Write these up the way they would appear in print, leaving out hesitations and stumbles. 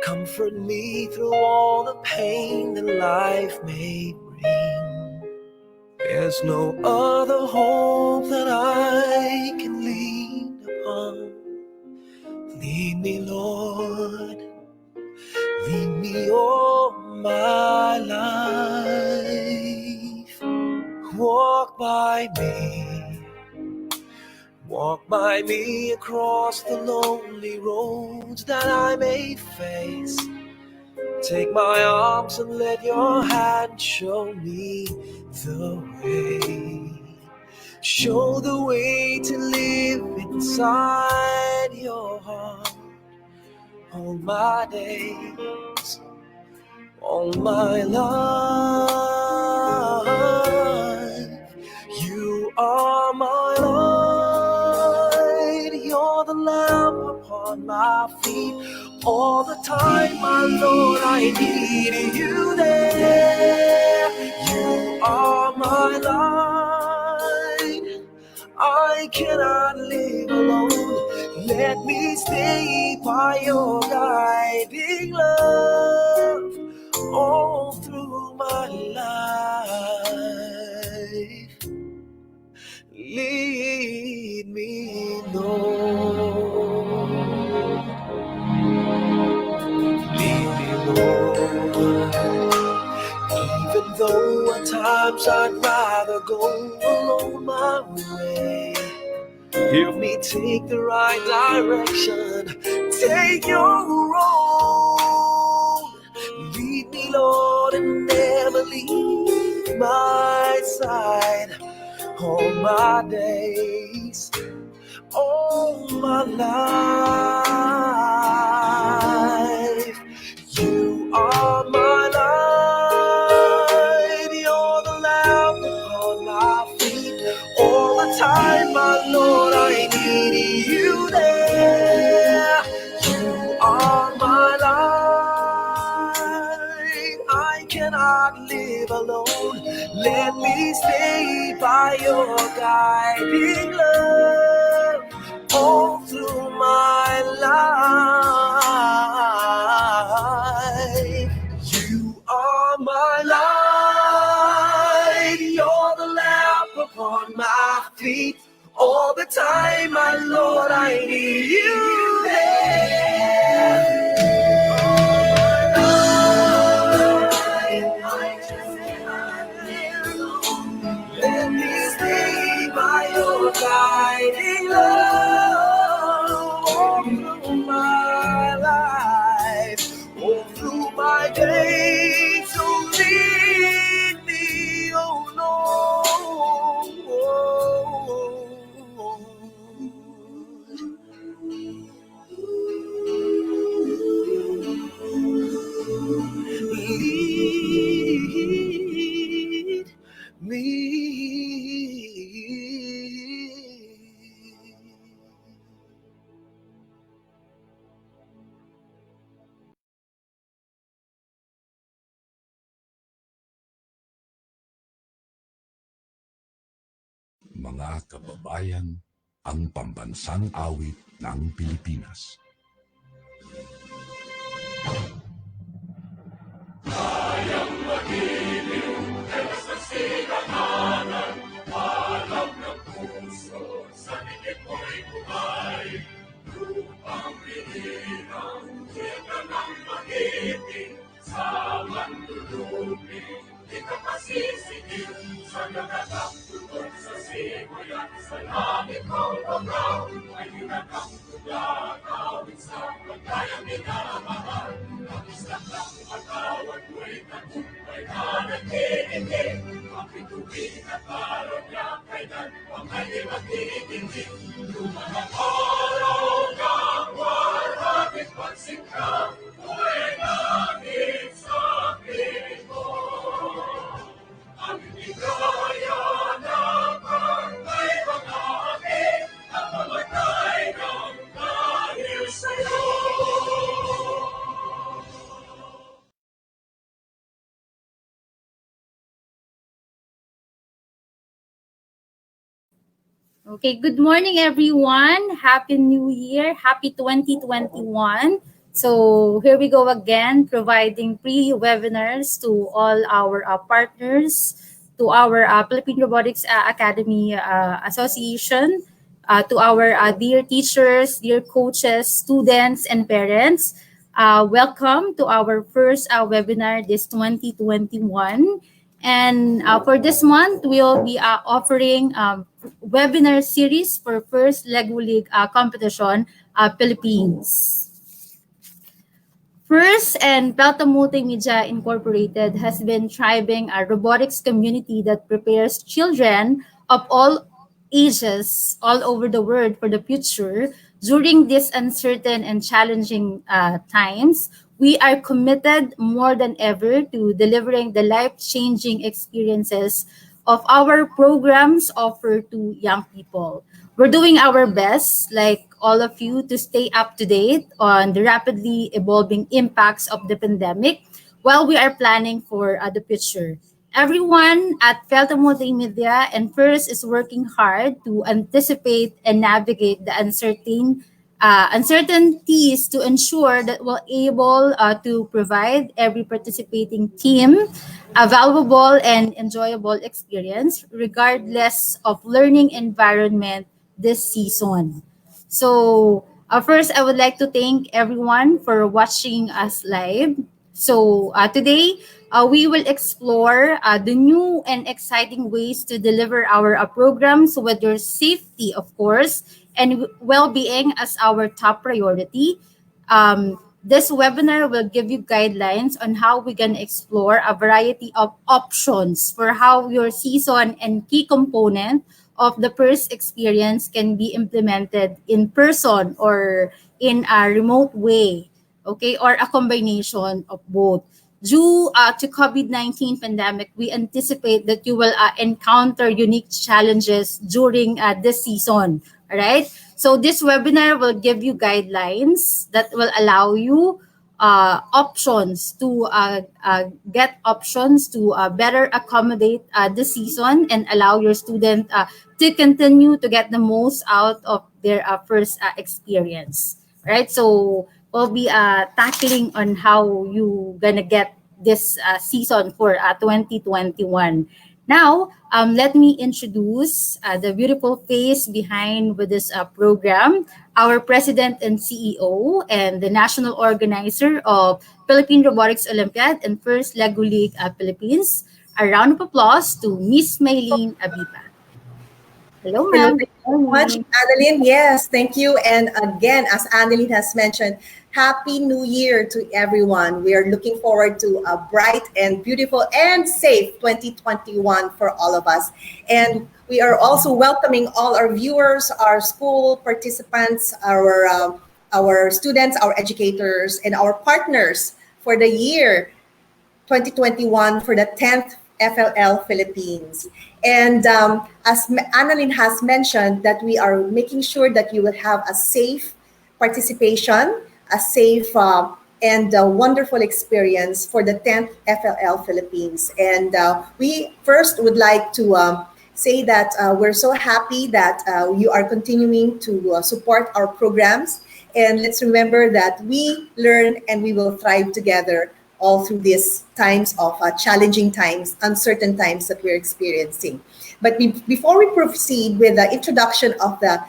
Comfort me through all the pain that life may bring. There's no other hope that I can lean upon. Lead me, Lord, lead me all my life. Walk by me across the lonely roads that I may face. Take my arms and let your hand show me the way. Show the way to live inside your heart. All my days, all my life, you are my light. You're the lamp upon my feet. All the time, my Lord, I need you there. You are my light. I cannot live alone. Let me stay by your guiding love all through my life. Lead me, Lord. Lead me, Lord. Even though at times I'd rather go alone my way. Help me take the right direction. Take your road. Lead me, Lord, and never leave my side. All my days, all my life. You are my light. You're the lamp upon my feet. All the time, my Lord, I need you there. You are my light. I cannot live alone. Let me stay by your guiding love all through my life. You are my light. You're the lamp upon my feet. All the time, my Lord, I need you there. I just cannot live alone. Let me stay by your guiding love all through my life, all through my days. So lead me, oh Lead me. Mga kababayan, ang pambansang awit ng Pilipinas. Kayang magiliw, elas na sinaganan, alam ng puso, sa dikit mo'y buhay. Lupang binirang, kita ng magiting, sa manluluping, di ka pasisigil, sa nagatang tugon sa simoy at sa langit kong pagkaw, ay hinatang tula, kawin sa pagkayang minamahal. Islang lang matawad mo'y tagumpay na nagtitindig. Bakit tuwing at araw niya kailan ang kanya'y magtitindig. Lumanang araw ng warhabit pagsingka, mo'y langit sa piling mo. Ang higaya na pangkay mga akin, ang mamatay ng dahil sa'yo. Okay, good morning everyone. Happy New Year. Happy 2021 So here we go again, providing pre-webinars to all our partners, to our Philippine Robotics Academy Association, to our dear teachers, dear coaches, students, and parents. Welcome to our first webinar this 2021. And for this month, we'll be offering webinar series for first Lego League competition, Philippines. First, and Pelta Multimedia Incorporated has been thriving a robotics community that prepares children of all ages all over the world for the future. During these uncertain and challenging times, we are committed more than ever to delivering the life-changing experiences of our programs offer to young people. We're doing our best, like all of you, to stay up to date on the rapidly evolving impacts of the pandemic while we are planning for the future. Everyone at Felta Multimedia and First is working hard to anticipate and navigate the uncertainties to ensure that we're able to provide every participating team a valuable and enjoyable experience regardless of learning environment this season. So, first, I would like to thank everyone for watching us live. So, today, we will explore the new and exciting ways to deliver our programs with your safety, of course, and well being as our top priority. This webinar will give you guidelines on how we can explore a variety of options for how your season and key component of the first experience can be implemented in person or in a remote way, okay, or a combination of both. Due to COVID-19 pandemic, we anticipate that you will encounter unique challenges during this season, all right? So this webinar will give you guidelines that will allow you options to get options to better accommodate the season and allow your student to continue to get the most out of their first experience. Right? So we'll be tackling on how you gonna get this season for 2021. Now, let me introduce the beautiful face behind with this program, our President and CEO and the national organizer of Philippine Robotics Olympiad and First Lego League Philippines. A round of applause to Miss Maylene Abiba. Hello, Hello, ma'am. thank Good you so much, morning. Annalyn. Yes, thank you. And again, as Annalyn has mentioned, Happy New Year to everyone. We are looking forward to a bright and beautiful and safe 2021 for all of us. And we are also welcoming all our viewers, our school participants, our students, our educators, and our partners for the year 2021 for the 10th FLL Philippines. And as Annalyn has mentioned, that we are making sure that you will have a safe participation, a safe and wonderful experience for the 10th FLL Philippines. And we first would like to say that we're so happy that you are continuing to support our programs. And let's remember that we learn and we will thrive together all through these times of challenging times, uncertain times that we're experiencing. But before we proceed with the introduction of the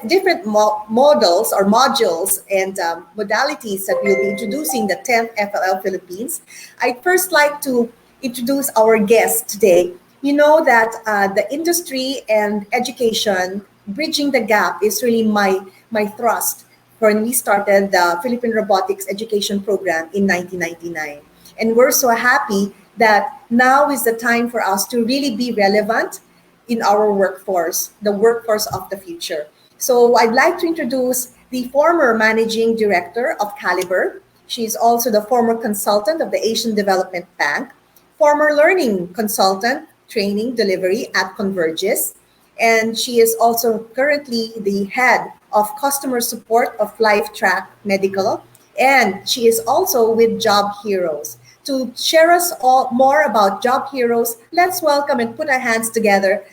different models or modules and modalities that we'll be introducing the 10th FLL Philippines, I'd first like to introduce our guest today. You know that the industry and education, bridging the gap is really my thrust when we started the Philippine Robotics Education Program in 1999. And we're so happy that now is the time for us to really be relevant in our workforce, the workforce of the future. So I'd like to introduce the former managing director of Caliber. She's also the former consultant of the Asian Development Bank, former learning consultant, training delivery at Convergys, and she is also currently the head of customer support of LifeTrack Medical, and she is also with Job Heroes. To share us all more about Job Heroes, let's welcome and put our hands together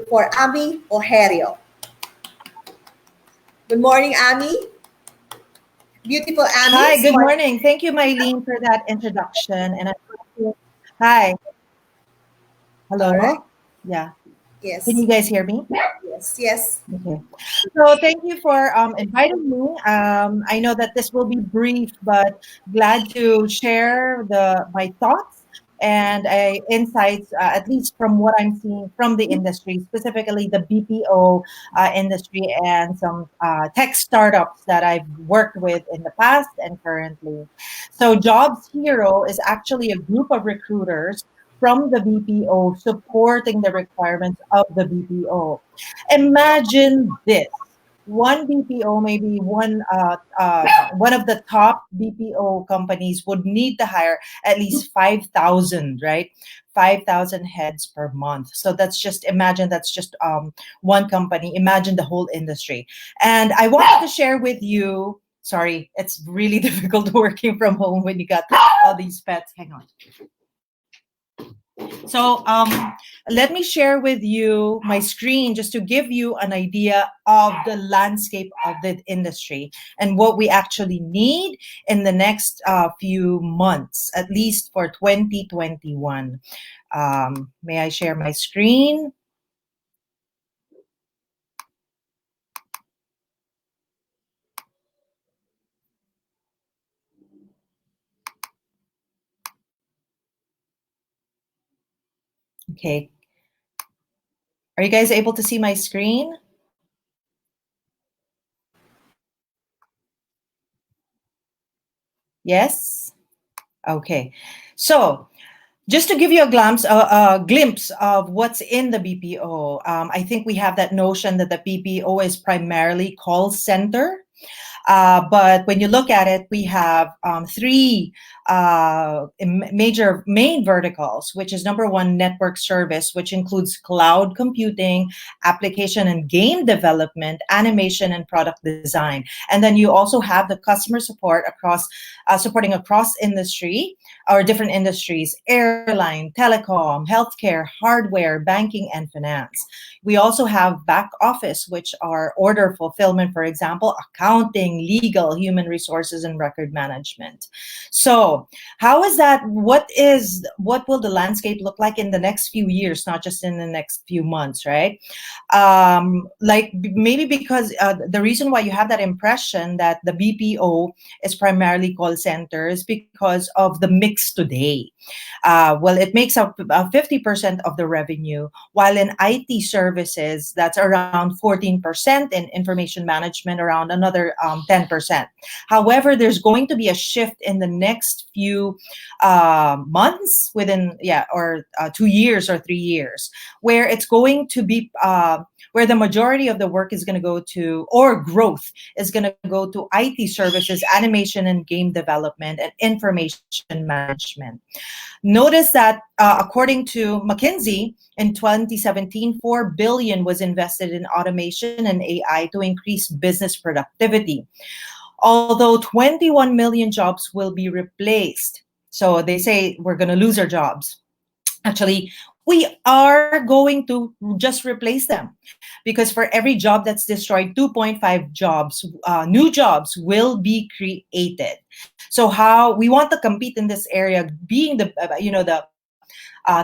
for Ami Ojerio. Good morning, Ami. Beautiful Ami. Hi, good Smart. morning. Thank you, Mylene, for that introduction. Hi, All right. hello. Yeah, can Yes. you guys hear me? Yes. Yes. Okay. So thank you for inviting me. I know that this will be brief, but glad to share my thoughts and insights, at least from what I'm seeing from the industry, specifically the BPO industry and some tech startups that I've worked with in the past and currently. So Jobs Hero is actually a group of recruiters from the BPO supporting the requirements of the BPO. Imagine this. One BPO, maybe one of the top BPO companies would need to hire at least 5,000, right? 5,000 heads per month. So that's just one company. Imagine the whole industry. And I wanted to share with you. Sorry, it's really difficult working from home when you got all these pets. Hang on. So let me share with you my screen just to give you an idea of the landscape of the industry and what we actually need in the next few months, at least for 2021. May I share my screen? Okay. Are you guys able to see my screen? Yes? Okay. So just to give you a glimpse of what's in the BPO, I think we have that notion that the BPO is primarily call center. But when you look at it, we have three major main verticals, which is number one, network service, which includes cloud computing, application and game development, animation, and product design. And then you also have the customer support across supporting across industry or different industries: airline, telecom, healthcare, hardware, banking, and finance. We also have back office, which are order fulfillment, for example, accounting, legal, human resources, and record management. So, how is that? What will the landscape look like in the next few years, not just in the next few months, right? Maybe because the reason why you have that impression that the BPO is primarily call centers because of the mix today. Well, it makes up 50% of the revenue, while in IT services, that's around 14%, in information management, around another 10%. However, there's going to be a shift in the next few months, within, yeah, or 2 years or 3 years, where it's going to be where the majority of the work is going to go to, or growth is going to go to IT services, animation and game development, and information management. Notice that according to McKinsey, in 2017, 4 billion was invested in automation and AI to increase business productivity. Although 21 million jobs will be replaced. So they say we're going to lose our jobs. Actually, we are going to just replace them, because for every job that's destroyed, 2.5 jobs, new jobs will be created. So how we want to compete in this area, being the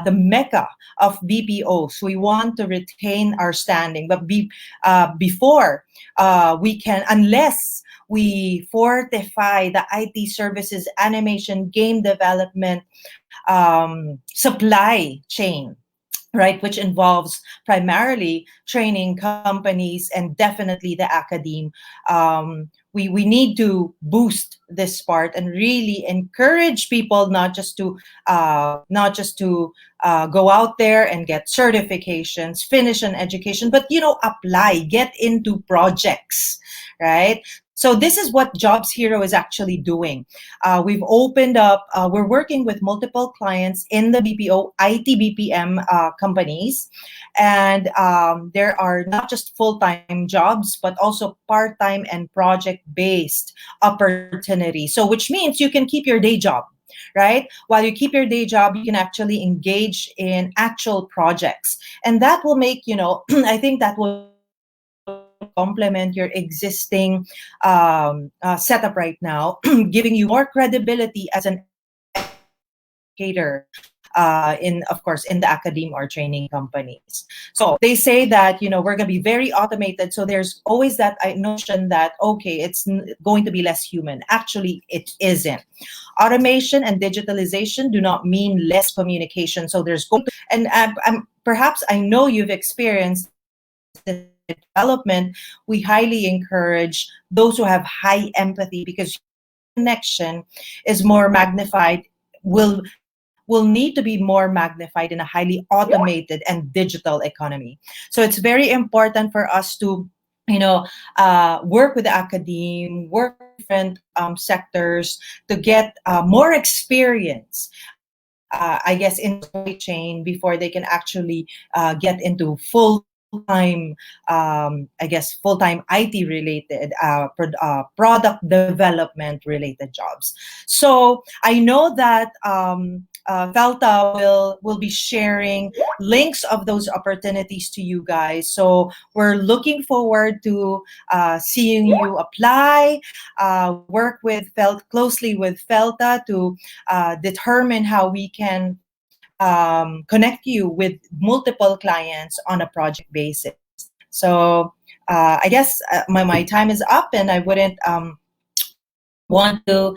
mecca of BPOs. We want to retain our standing, but before we can, unless we fortify the IT services, animation, game development, supply chain, right, which involves primarily training companies and definitely the academe. We need to boost this part and really encourage people not just to go out there and get certifications, finish an education, but apply, get into projects, right? So this is what Jobs Hero is actually doing. We've opened up. We're working with multiple clients in the BPO, IT BPM companies, and there are not just full-time jobs, but also part-time and project-based opportunities. So which means you can keep your day job, right? While you keep your day job, you can actually engage in actual projects. And that will make, I think that will make complement your existing setup right now, giving you more credibility as an educator of course, in the academe or training companies. So they say that, we're going to be very automated. So there's always that notion that, okay, it's going to be less human. Actually, it isn't. Automation and digitalization do not mean less communication. So there's going to, and perhaps I know you've experienced development. We highly encourage those who have high empathy, because connection is more magnified, will need to be more magnified in a highly automated and digital economy. So it's very important for us to work with the academe, work with different sectors to get more experience, I guess, in the supply chain before they can actually get into full-time IT related product development related jobs. So I know that Felta will be sharing links of those opportunities to you guys. So we're looking forward to seeing you apply, work closely with Felta to determine how we can connect you with multiple clients on a project basis. So I guess my time is up, and I wouldn't want to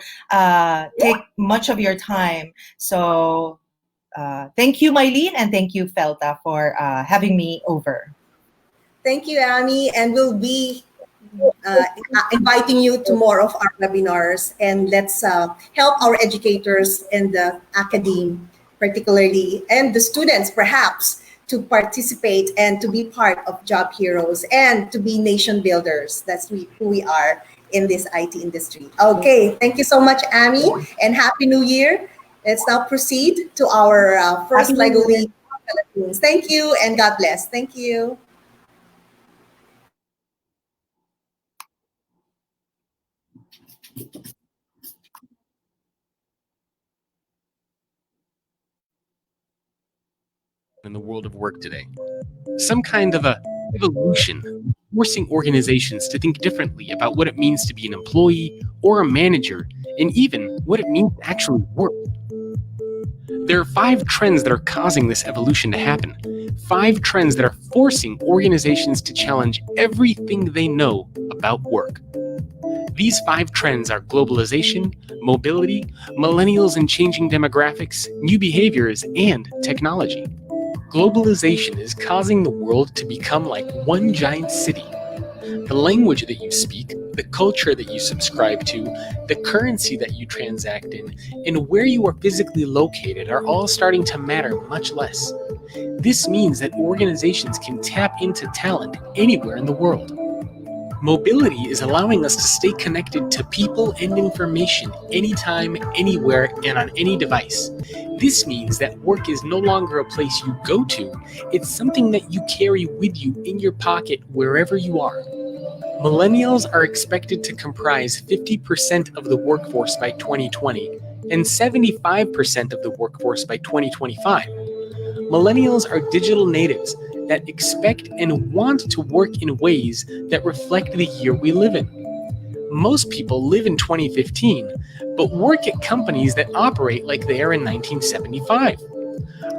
take much of your time. So thank you, Mylene, and thank you, Felta, for having me over. Thank you, Amy, and we'll be inviting you to more of our webinars, and let's help our educators and the academe, particularly, and the students perhaps, to participate and to be part of Job Heroes and to be nation builders. That's who we are in this IT industry. Okay, thank you so much, Amy, and Happy New Year. Let's now proceed to our first Lego League Philippines. Thank you, and God bless. Thank you. In the world of work today. Some kind of a evolution, forcing organizations to think differently about what it means to be an employee or a manager, and even what it means to actually work. There are 5 trends that are causing this evolution to happen. 5 trends that are forcing organizations to challenge everything they know about work. These 5 trends are globalization, mobility, millennials and changing demographics, new behaviors, and technology. Globalization is causing the world to become like one giant city. The language that you speak, the culture that you subscribe to, the currency that you transact in, and where you are physically located are all starting to matter much less. This means that organizations can tap into talent anywhere in the world. Mobility is allowing us to stay connected to people and information anytime, anywhere, and on any device. This means that work is no longer a place you go to, it's something that you carry with you in your pocket wherever you are. Millennials are expected to comprise 50% of the workforce by 2020 and 75% of the workforce by 2025. Millennials are digital natives that expect and want to work in ways that reflect the year we live in. Most people live in 2015, but work at companies that operate like they are in 1975.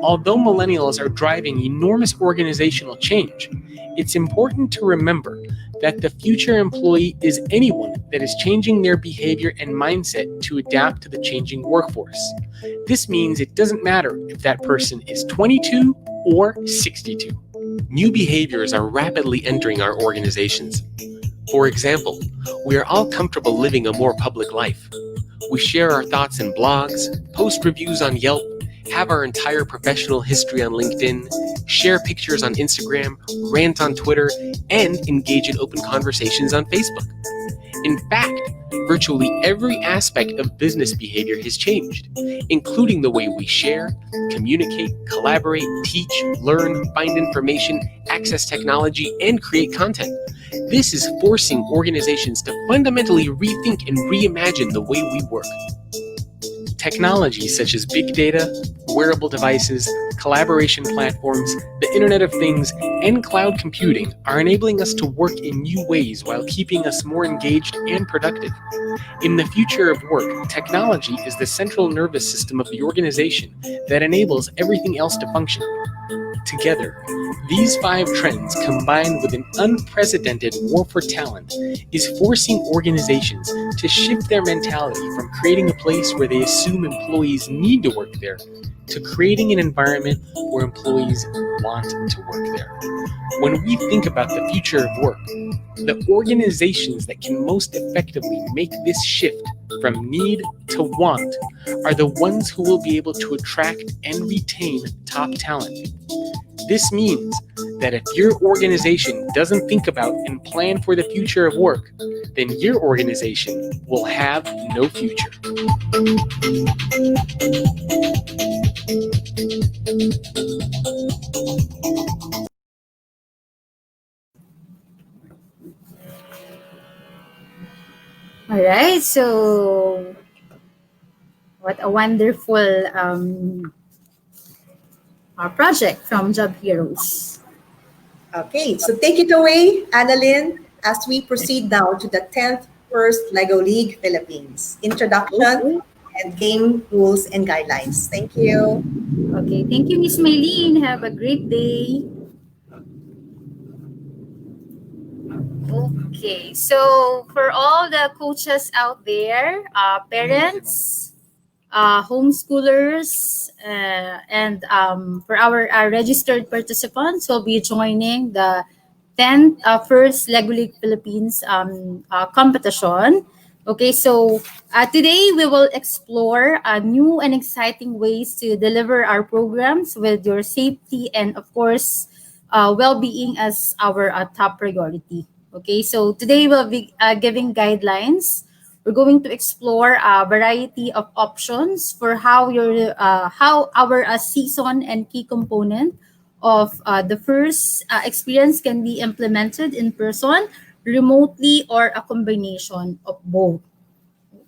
Although millennials are driving enormous organizational change, it's important to remember that the future employee is anyone that is changing their behavior and mindset to adapt to the changing workforce. This means it doesn't matter if that person is 22 or 62. New behaviors are rapidly entering our organizations. For example, we are all comfortable living a more public life. We share our thoughts in blogs, post reviews on Yelp, have our entire professional history on LinkedIn, share pictures on Instagram, rant on Twitter, and engage in open conversations on Facebook. In fact, virtually every aspect of business behavior has changed, including the way we share, communicate, collaborate, teach, learn, find information, access technology, and create content. This is forcing organizations to fundamentally rethink and reimagine the way we work. Technologies such as big data, wearable devices, collaboration platforms, the Internet of Things, and cloud computing are enabling us to work in new ways while keeping us more engaged and productive. In the future of work, technology is the central nervous system of the organization that enables everything else to function. Together, these five trends, combined with an unprecedented war for talent, is forcing organizations to shift their mentality from creating a place where they assume employees need to work there to creating an environment where employees want to work there. When we think about the future of work, the organizations that can most effectively make this shift from need to want are the ones who will be able to attract and retain top talent. This means that if your organization doesn't think about and plan for the future of work, then your organization will have no future. All right. So, what a wonderful project from Job Heroes. Okay, so take it away, Annalyn, as we proceed now to the 10th First Lego League Philippines Introduction Okay. and Game Rules and Guidelines. Thank you. Okay. Thank you, Miss Maylene. Have a great day. Okay. So, for all the coaches out there, parents, homeschoolers, and for our registered participants who will be joining the 10th First Lego League Philippines competition. Okay, so today we will explore new and exciting ways to deliver our programs with your safety and, of course, well-being as our top priority. Okay, so today we'll be giving guidelines. We're going to explore a variety of options for how our season and key component of the first experience can be implemented in person, remotely, or a combination of both.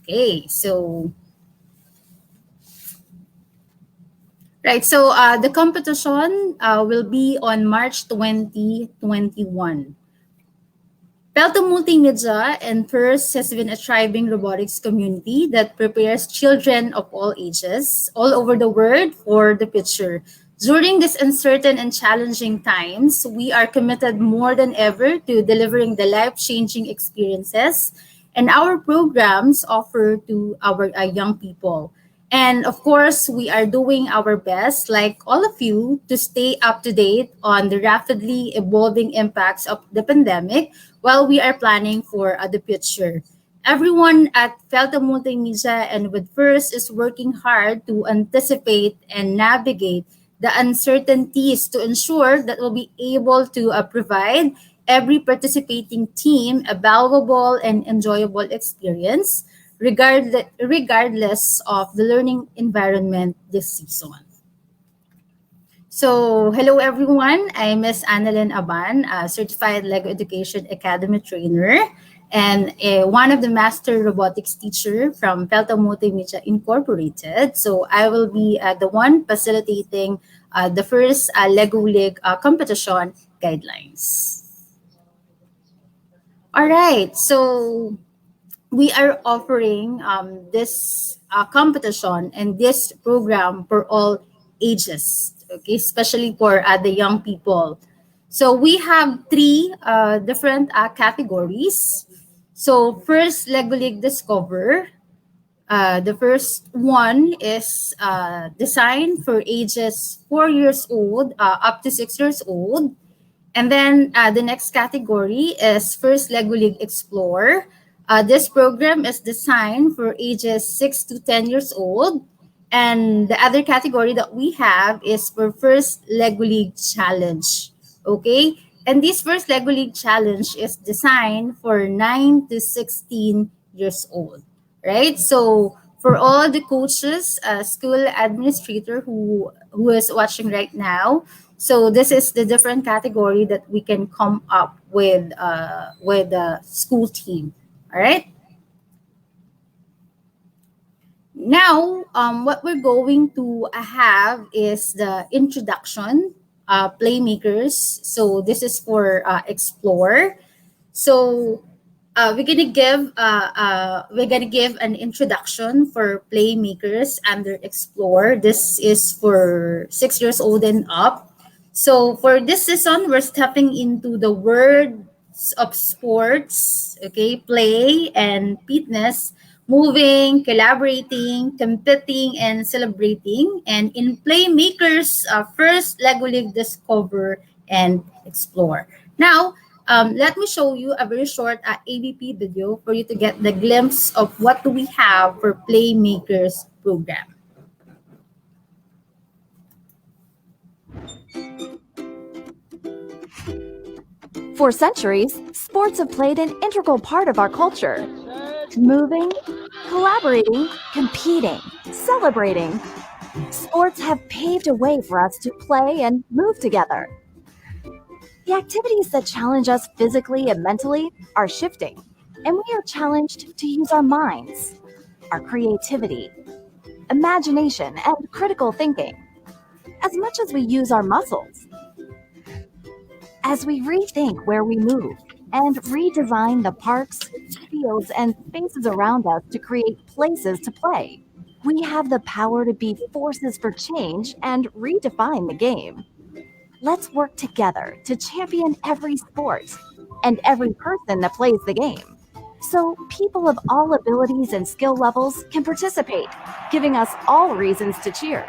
Okay, so right, so the competition will be on March 2021. Pelto Multimedia and FIRST has been a thriving robotics community that prepares children of all ages all over the world for the future. During these uncertain and challenging times, we are committed more than ever to delivering the life-changing experiences and our programs offer to our young people. And of course, we are doing our best, like all of you, to stay up to date on the rapidly evolving impacts of the pandemic while we are planning for the future. Everyone at Felta Multimedia and with FIRST is working hard to anticipate and navigate the uncertainties to ensure that we'll be able to provide every participating team a valuable and enjoyable experience regardless of the learning environment this season. So, hello everyone. I'm Miss Annalyn Aban, a certified Lego Education Academy trainer and one of the master robotics teacher from Pelta Multimedia Incorporated. So, I will be the one facilitating the first Lego League competition guidelines. All right. So, we are offering this competition and this program for all ages, okay, especially for the young people. So we have three different categories. So first, Lego League Discover. The first one is designed for ages 4 years old up to 6 years old. And then the next category is First Lego League Explore. This program is designed for ages 6 to 10 years old. And the other category that we have is for First Lego League Challenge. Okay? And this First Lego League Challenge is designed for 9 to 16 years old. Right? So for all the coaches, school administrator who is watching right now, so this is the different category that we can come up with the school team. All right. Now, what we're going to have is the introduction, playmakers. So this is for explore. So we're gonna give an introduction for playmakers under explore. This is for 6 years old and up. So for this season, we're stepping into the words of sports, okay, play and fitness, moving, collaborating, competing, and celebrating. And in Playmakers, first Lego League discover and explore. Now, let me show you a very short ABP video for you to get the glimpse of what do we have for Playmakers program. For centuries, sports have played an integral part of our culture. Moving, collaborating, competing, celebrating. Sports have paved a way for us to play and move together. The activities that challenge us physically and mentally are shifting, and we are challenged to use our minds, our creativity, imagination, and critical thinking, as much as we use our muscles. As we rethink where we move and redesign the parks, fields, and spaces around us to create places to play, we have the power to be forces for change and redefine the game. Let's work together to champion every sport and every person that plays the game, so people of all abilities and skill levels can participate, giving us all reasons to cheer.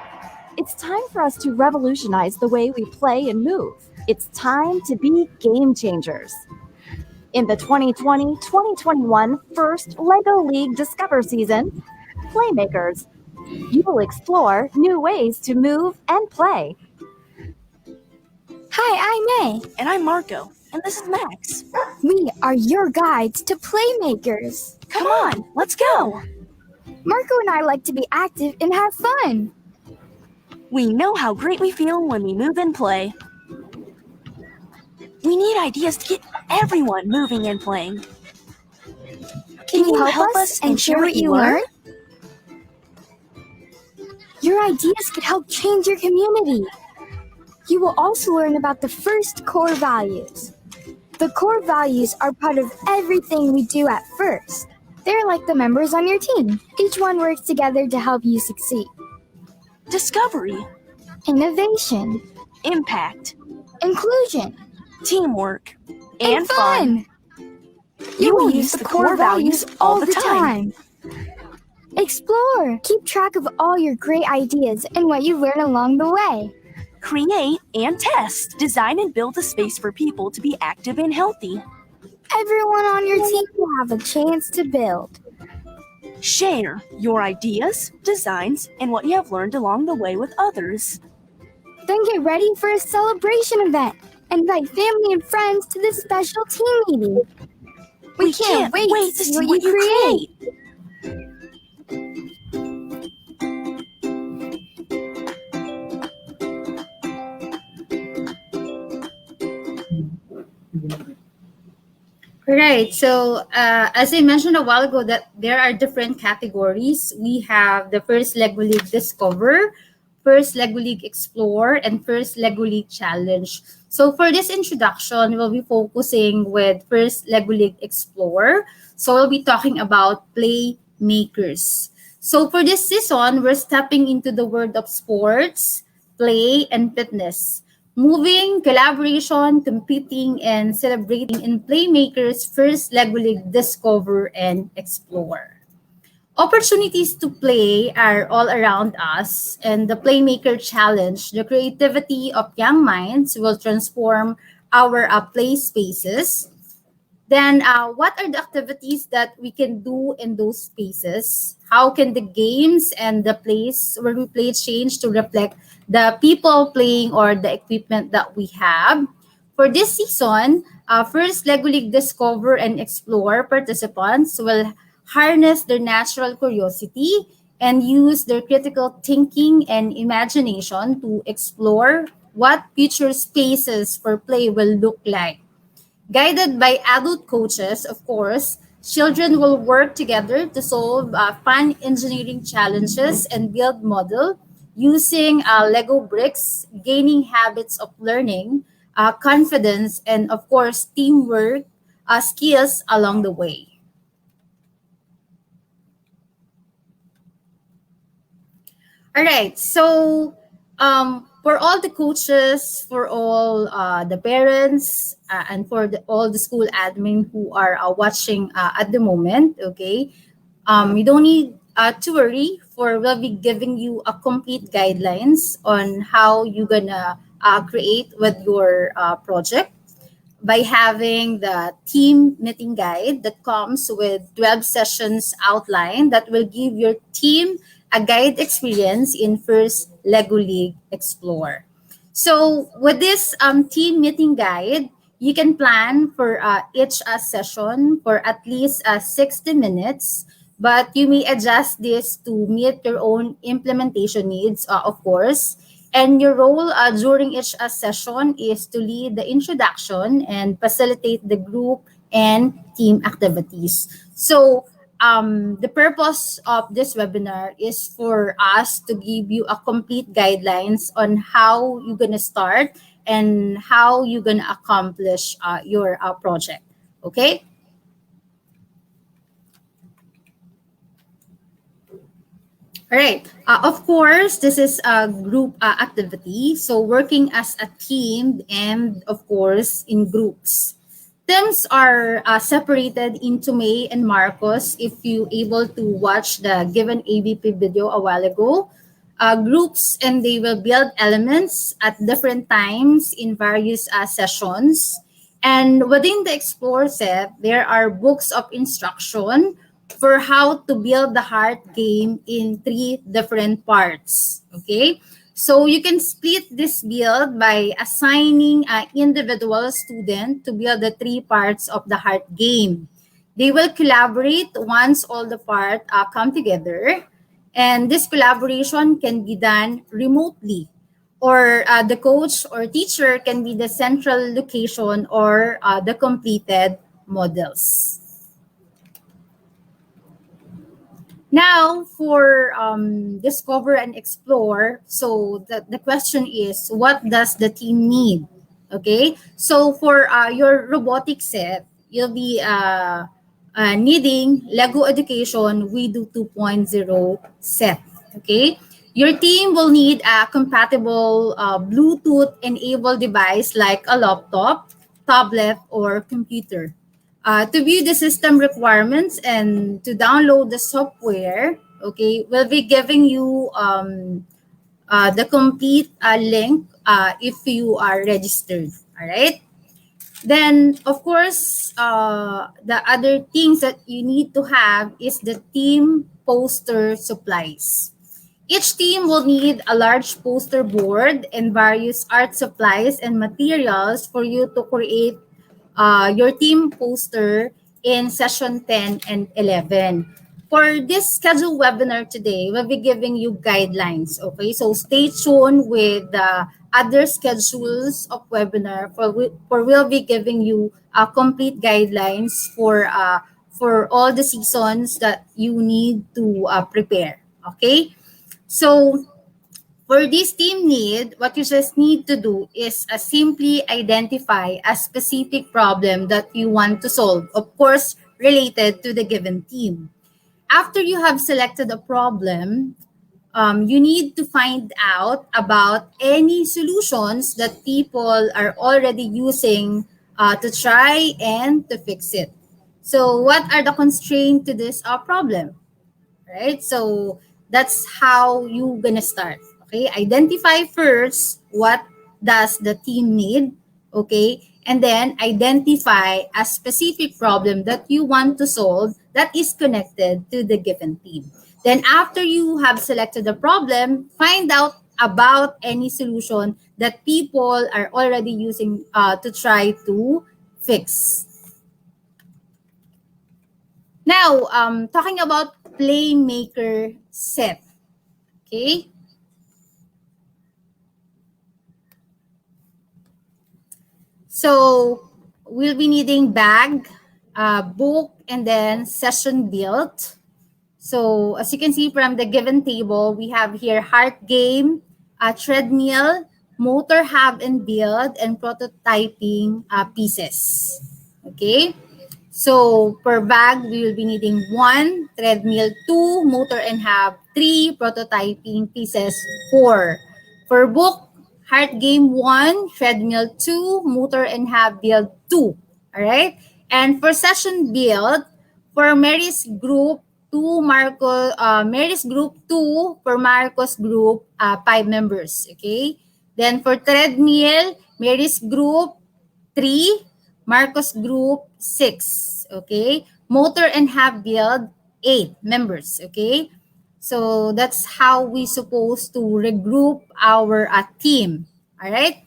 It's time for us to revolutionize the way we play and move. It's time to be game changers. In the 2020-2021 first LEGO League Discover season, Playmakers, you will explore new ways to move and play. Hi, I'm May. And I'm Marco. And this is Max. We are your guides to Playmakers. Come on, let's go. Marco and I like to be active and have fun. We know how great we feel when we move and play. We need ideas to get everyone moving and playing. Can you help us and share what you learn? Your ideas could help change your community. You will also learn about the first core values. The core values are part of everything we do at first. They're like the members on your team. Each one works together to help you succeed. Discovery, Innovation, impact, inclusion, teamwork, and fun. You will use the core values all the time. Explore. Keep track of all your great ideas and what you learn along the way. Create and test. Design and build a space for people to be active and healthy. Everyone on your team will have a chance to build. Share your ideas, designs, and what you have learned along the way with others. Then get ready for a celebration event. Invite family and friends to this special team meeting. We can't wait to see what you create. Right. So, as I mentioned a while ago, that there are different categories. We have the first Lego League Discover, first Lego League Explore, and first Lego League Challenge. So, for this introduction, we'll be focusing with first Lego League Explore. So, we'll be talking about play makers. So, for this season, we're stepping into the world of sports, play, and fitness. Moving, collaboration, competing, and celebrating in Playmakers' first Lego League Discover and Explore. Opportunities to play are all around us, and the Playmaker Challenge, the creativity of young minds, will transform our play spaces. Then, what are the activities that we can do in those spaces? How can the games and the place where we play change to reflect the people playing or the equipment that we have? For this season, first Lego League Discover and Explore participants will harness their natural curiosity and use their critical thinking and imagination to explore what future spaces for play will look like. Guided by adult coaches, of course, Children will work together to solve fun engineering challenges and build model using Lego bricks, gaining habits of learning, confidence, and of course, teamwork skills along the way. All right. So, for all the coaches, for all the parents, and for all the school admin who are watching at the moment, okay, you don't need to worry. For we'll be giving you a complete guidelines on how you're gonna create with your project by having the team meeting guide that comes with 12 sessions outline that will give your team a guide experience in first Lego League Explore. So with this team meeting guide, you can plan for each session for at least 60 minutes, but you may adjust this to meet your own implementation needs, of course. And your role during each session is to lead the introduction and facilitate the group and team activities. So, the purpose of this webinar is for us to give you a complete guidelines on how you're gonna start and how you're gonna accomplish your project. Okay. All right. Of course, this is a group activity. So working as a team and of course in groups. Teams are separated into May and Marcos. If you able to watch the given ABP video a while ago, groups and they will build elements at different times in various sessions. And within the Explore set, there are books of instruction for how to build the heart game in three different parts. Okay? So you can split this build by assigning an individual student to build the three parts of the heart game. They will collaborate once all the parts come together. And this collaboration can be done remotely, or the coach or teacher can be the central location or the completed models. Now, for discover and explore, so the question is, what does the team need? Okay, so for your robotic set, you'll be needing Lego Education We Do 2.0 set. Okay, your team will need a compatible Bluetooth-enabled device like a laptop, tablet, or computer. To view the system requirements and to download the software, okay, we'll be giving you the complete link if you are registered. All right. Then, of course, the other things that you need to have is the team poster supplies. Each team will need a large poster board and various art supplies and materials for you to create your team poster in session 10 and 11. For this scheduled webinar today, we'll be giving you guidelines. Okay, so stay tuned with the other schedules of webinar for we'll be giving you complete guidelines for all the seasons that you need to prepare. Okay, so for this team need, what you just need to do is simply identify a specific problem that you want to solve, of course, related to the given team. After you have selected a problem, you need to find out about any solutions that people are already using to try and to fix it. So, what are the constraints to this problem? Right? So that's how you gonna start. Okay, identify first what does the team need. Okay, and then identify a specific problem that you want to solve that is connected to the given team. Then after you have selected the problem, find out about any solution that people are already using to try to fix. Now, talking about Playmaker set. Okay. So, we'll be needing bag, book, and then session built. So as you can see from the given table, we have here heart game, treadmill, motor hub and build, and prototyping pieces. Okay. So per bag, we will be needing 1, treadmill 2, motor and hub 3, prototyping pieces 4. For book, heart game 1, treadmill 2, motor and hub build 2. All right. And for session build, for Mary's group, 2, Mary's group 2, for Marcos group 5 members. Okay. Then for treadmill, Mary's group 3, Marcos Group 6, okay? Motor and Hub Build 8 members, okay? So that's how we supposed to regroup our team, all right?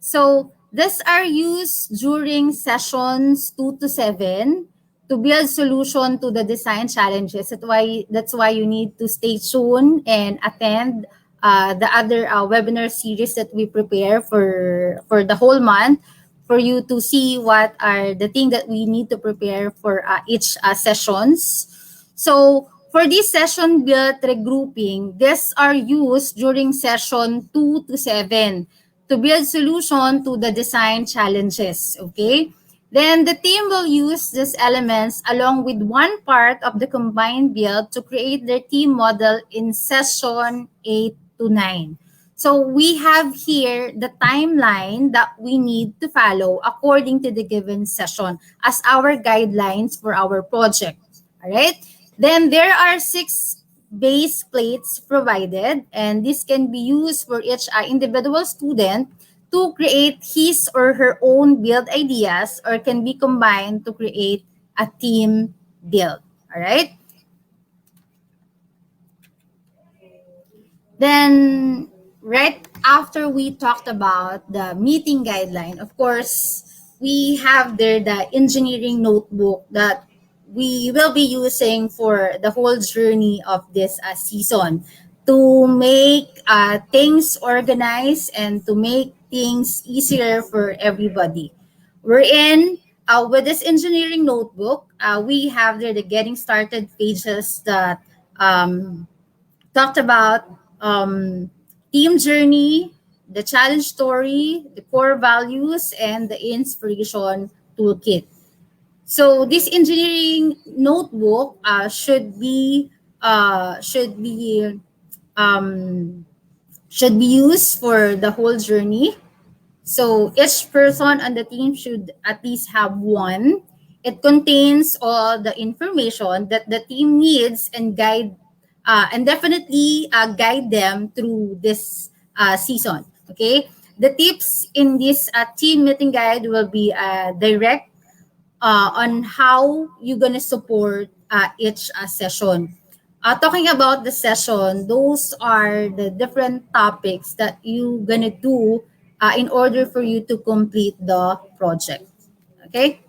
So these are used during sessions 2 to 7 to build solution to the design challenges. That's why you need to stay tuned and attend the other webinar series that we prepare for the whole month for you to see what are the things that we need to prepare for each sessions. So for this session build regrouping, these are used during session 2 to 7 to build solution to the design challenges, okay? Then the team will use these elements along with one part of the combined build to create their team model in session 8 to 9. So we have here the timeline that we need to follow according to the given session as our guidelines for our project. All right. Then there are 6 base plates provided, and this can be used for each individual student to create his or her own build ideas, or can be combined to create a team build. All right. Then, right after we talked about the meeting guideline, of course, we have there the engineering notebook that we will be using for the whole journey of this season to make things organized and to make things easier for everybody. We're in with this engineering notebook, we have there the getting started pages that talked about team journey, the challenge story, the core values, and the inspiration toolkit. So this engineering notebook um, should be used for the whole journey. So each person on the team should at least have one. It contains all the information that the team needs and definitely guide them through this season. Okay, the tips in this team meeting guide will be direct on how you're gonna support each session. Talking about the session, those are the different topics that you're gonna do in order for you to complete the project. Okay.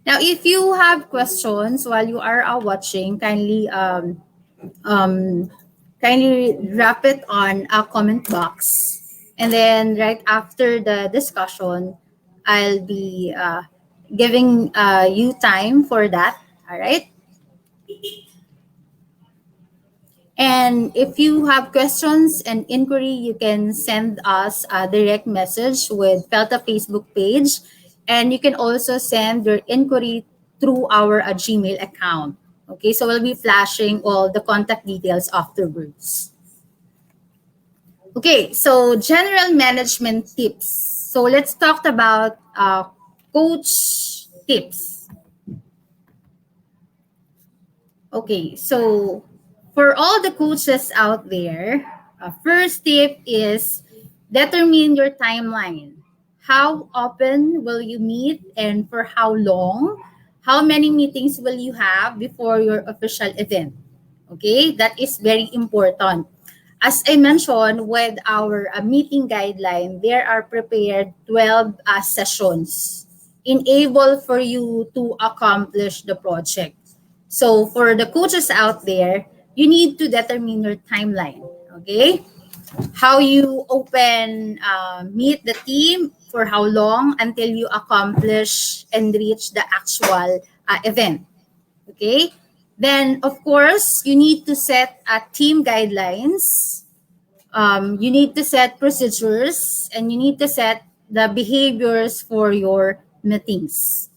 Now, if you have questions while you are watching, um, kindly drop it on a comment box, and then right after the discussion, I'll be giving you time for that. All right. And if you have questions and inquiry, you can send us a direct message with Felta Facebook page. And you can also send your inquiry through our Gmail account. Okay, so we'll be flashing all the contact details afterwards. Okay, so general management tips. So let's talk about coach tips. Okay, so for all the coaches out there, first tip is determine your timeline. How often will you meet and for how long? How many meetings will you have before your official event? Okay, that is very important. As I mentioned, with our meeting guideline, there are prepared 12 sessions enable for you to accomplish the project. So for the coaches out there, you need to determine your timeline. Okay. how you open meet the team for how long until you accomplish and reach the actual event. Okay, then of course you need to set team guidelines, you need to set procedures, and you need to set the behaviors for your meetings.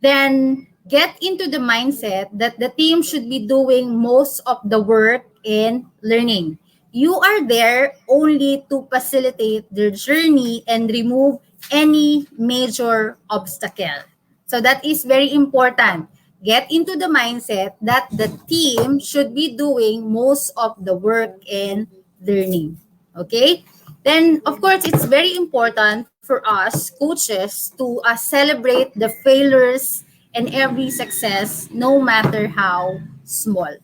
Then get into the mindset that the team should be doing most of the work in learning. You are there only to facilitate their journey and remove any major obstacle. So that is very important. Get into the mindset that the team should be doing most of the work in learning. Okay? Then, of course, it's very important for us coaches to celebrate the failures and every success, no matter how small.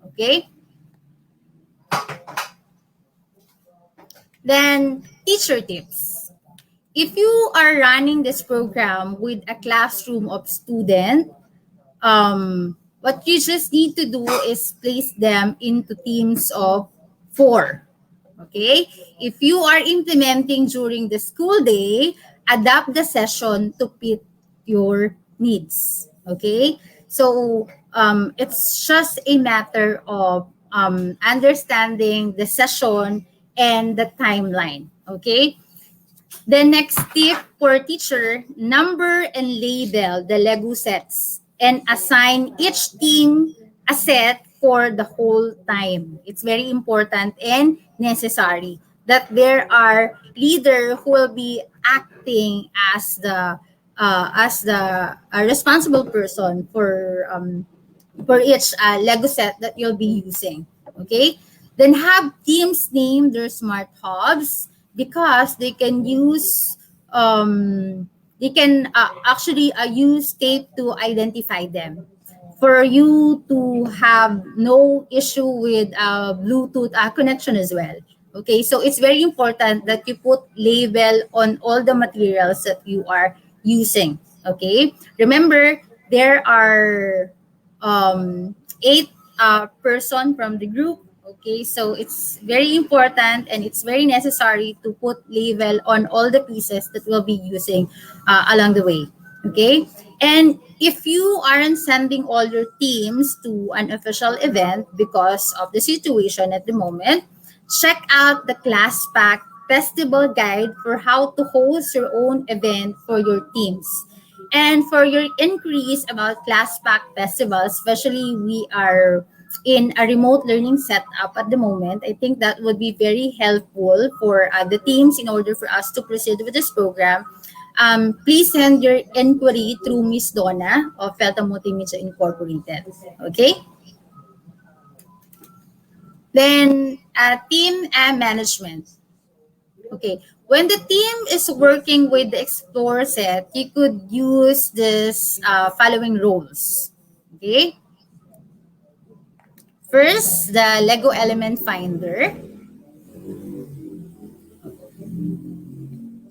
Okay? Then, teacher tips. If you are running this program with a classroom of students, what you just need to do is place them into teams of 4. Okay? If you are implementing during the school day, adapt the session to fit your needs. Okay? So it's just a matter of understanding the session and the timeline. Okay? The next tip for teacher, number and label the Lego sets and assign each team a set for the whole time. It's very important and necessary that there are leader who will be acting as the responsible person for each Lego set that you'll be using. Okay? Then have teams name their smart hubs because they can actually use tape to identify them for you to have no issue with Bluetooth connection as well. Okay, so it's very important that you put label on all the materials that you are using. Okay, remember there are 8 person from the group. Okay, so it's very important and it's very necessary to put label on all the pieces that we'll be using along the way. Okay, and if you aren't sending all your teams to an official event because of the situation at the moment, check out the class pack festival guide for how to host your own event for your teams. And for your inquiries about class pack festivals, especially we are in a remote learning setup at the moment, I think that would be very helpful for the teams in order for us to proceed with this program. Please send your inquiry through Miss Donna of Felta Multimedia Incorporated. Okay? Then, team and management. Okay. When the team is working with the Explore set, you could use this following roles. Okay. First, the Lego Element Finder.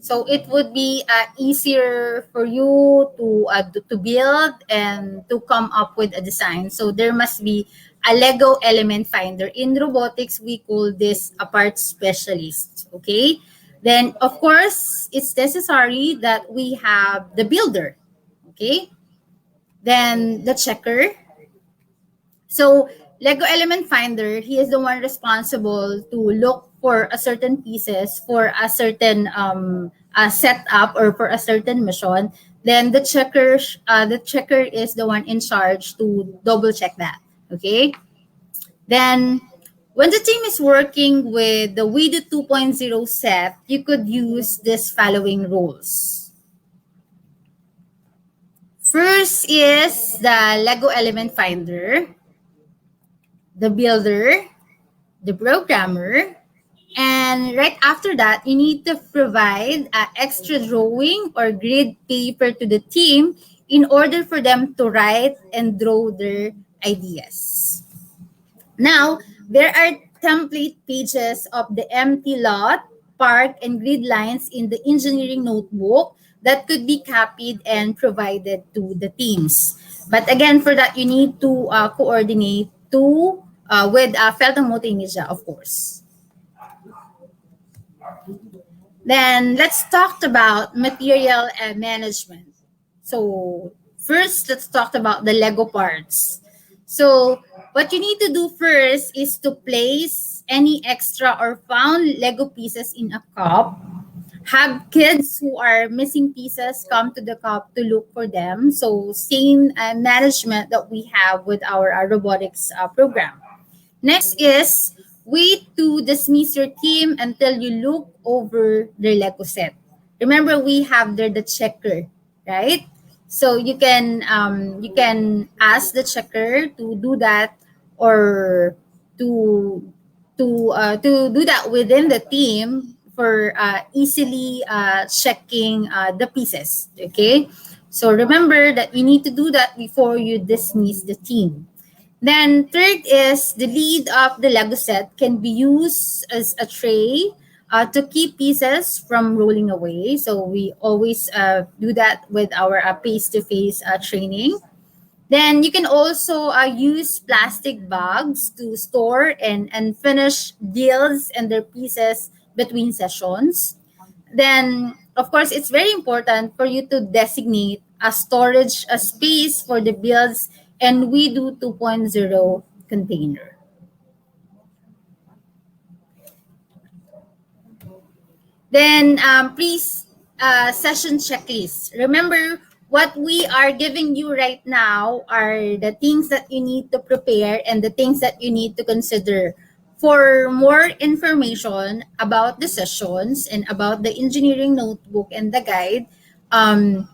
So it would be easier for you to build and to come up with a design. So there must be a Lego element finder. In robotics, we call this a part specialist. Okay. Then, of course, it's necessary that we have the builder. Okay. Then the checker. So Lego Element Finder, he is the one responsible to look for a certain pieces for a certain setup or for a certain mission. Then the checker is the one in charge to double check that. Okay. Then when the team is working with the Wido 2.0 set, you could use this following roles. First is the Lego Element Finder, the builder, the programmer, and right after that, you need to provide extra drawing or grid paper to the team in order for them to write and draw their ideas. Now, there are template pages of the empty lot, park, and grid lines in the engineering notebook that could be copied and provided to the teams. But again, for that, you need to coordinate with Felton Multimedia, of course. Then let's talk about material management. So first, let's talk about the Lego parts. So what you need to do first is to place any extra or found Lego pieces in a cup. Have kids who are missing pieces come to the cup to look for them. So same management that we have with our robotics program. Next is wait to dismiss your team until you look over their Lego set. Remember, we have there the checker, right? So you can ask the checker to do that, or to to do that within the team for easily checking the pieces. Okay, so remember that you need to do that before you dismiss the team. Then third is the lid of the Lego set can be used as a tray to keep pieces from rolling away. So we always do that with our face-to-face training. Then you can also use plastic bags to store and finish deals and their pieces between sessions. Then, of course, it's very important for you to designate a storage a space for the builds, and we do 2.0 container. Then, please, session checklist. Remember, what we are giving you right now are the things that you need to prepare and the things that you need to consider. For more information about the sessions and about the engineering notebook and the guide, um,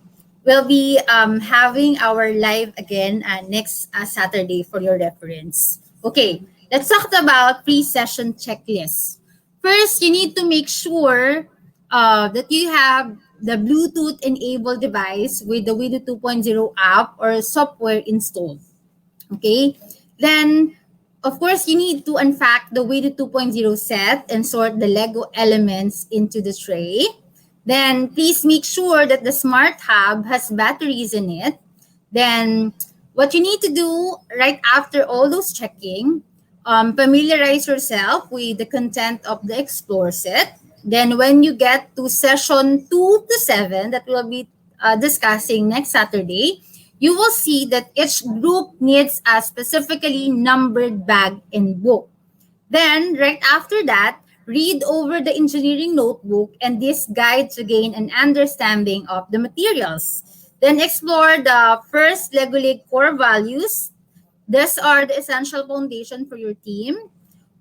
we'll be having our live again next Saturday for your reference. Okay, let's talk about pre-session checklist. First, you need to make sure that you have the Bluetooth enabled device with the Widow 2.0 app or software installed. Okay. Then, of course, you need to unpack the Widow 2.0 set and sort the Lego elements into the tray. Then, please make sure that the Smart Hub has batteries in it. Then, what you need to do right after all those checking, familiarize yourself with the content of the Explore set. Then, when you get to session 2 to 7, that we'll be discussing next Saturday, you will see that each group needs a specifically numbered bag and book. Then, right after that, read over the engineering notebook and this guide to gain an understanding of the materials. Then, explore the first Lego League core values. These are the essential foundation for your team.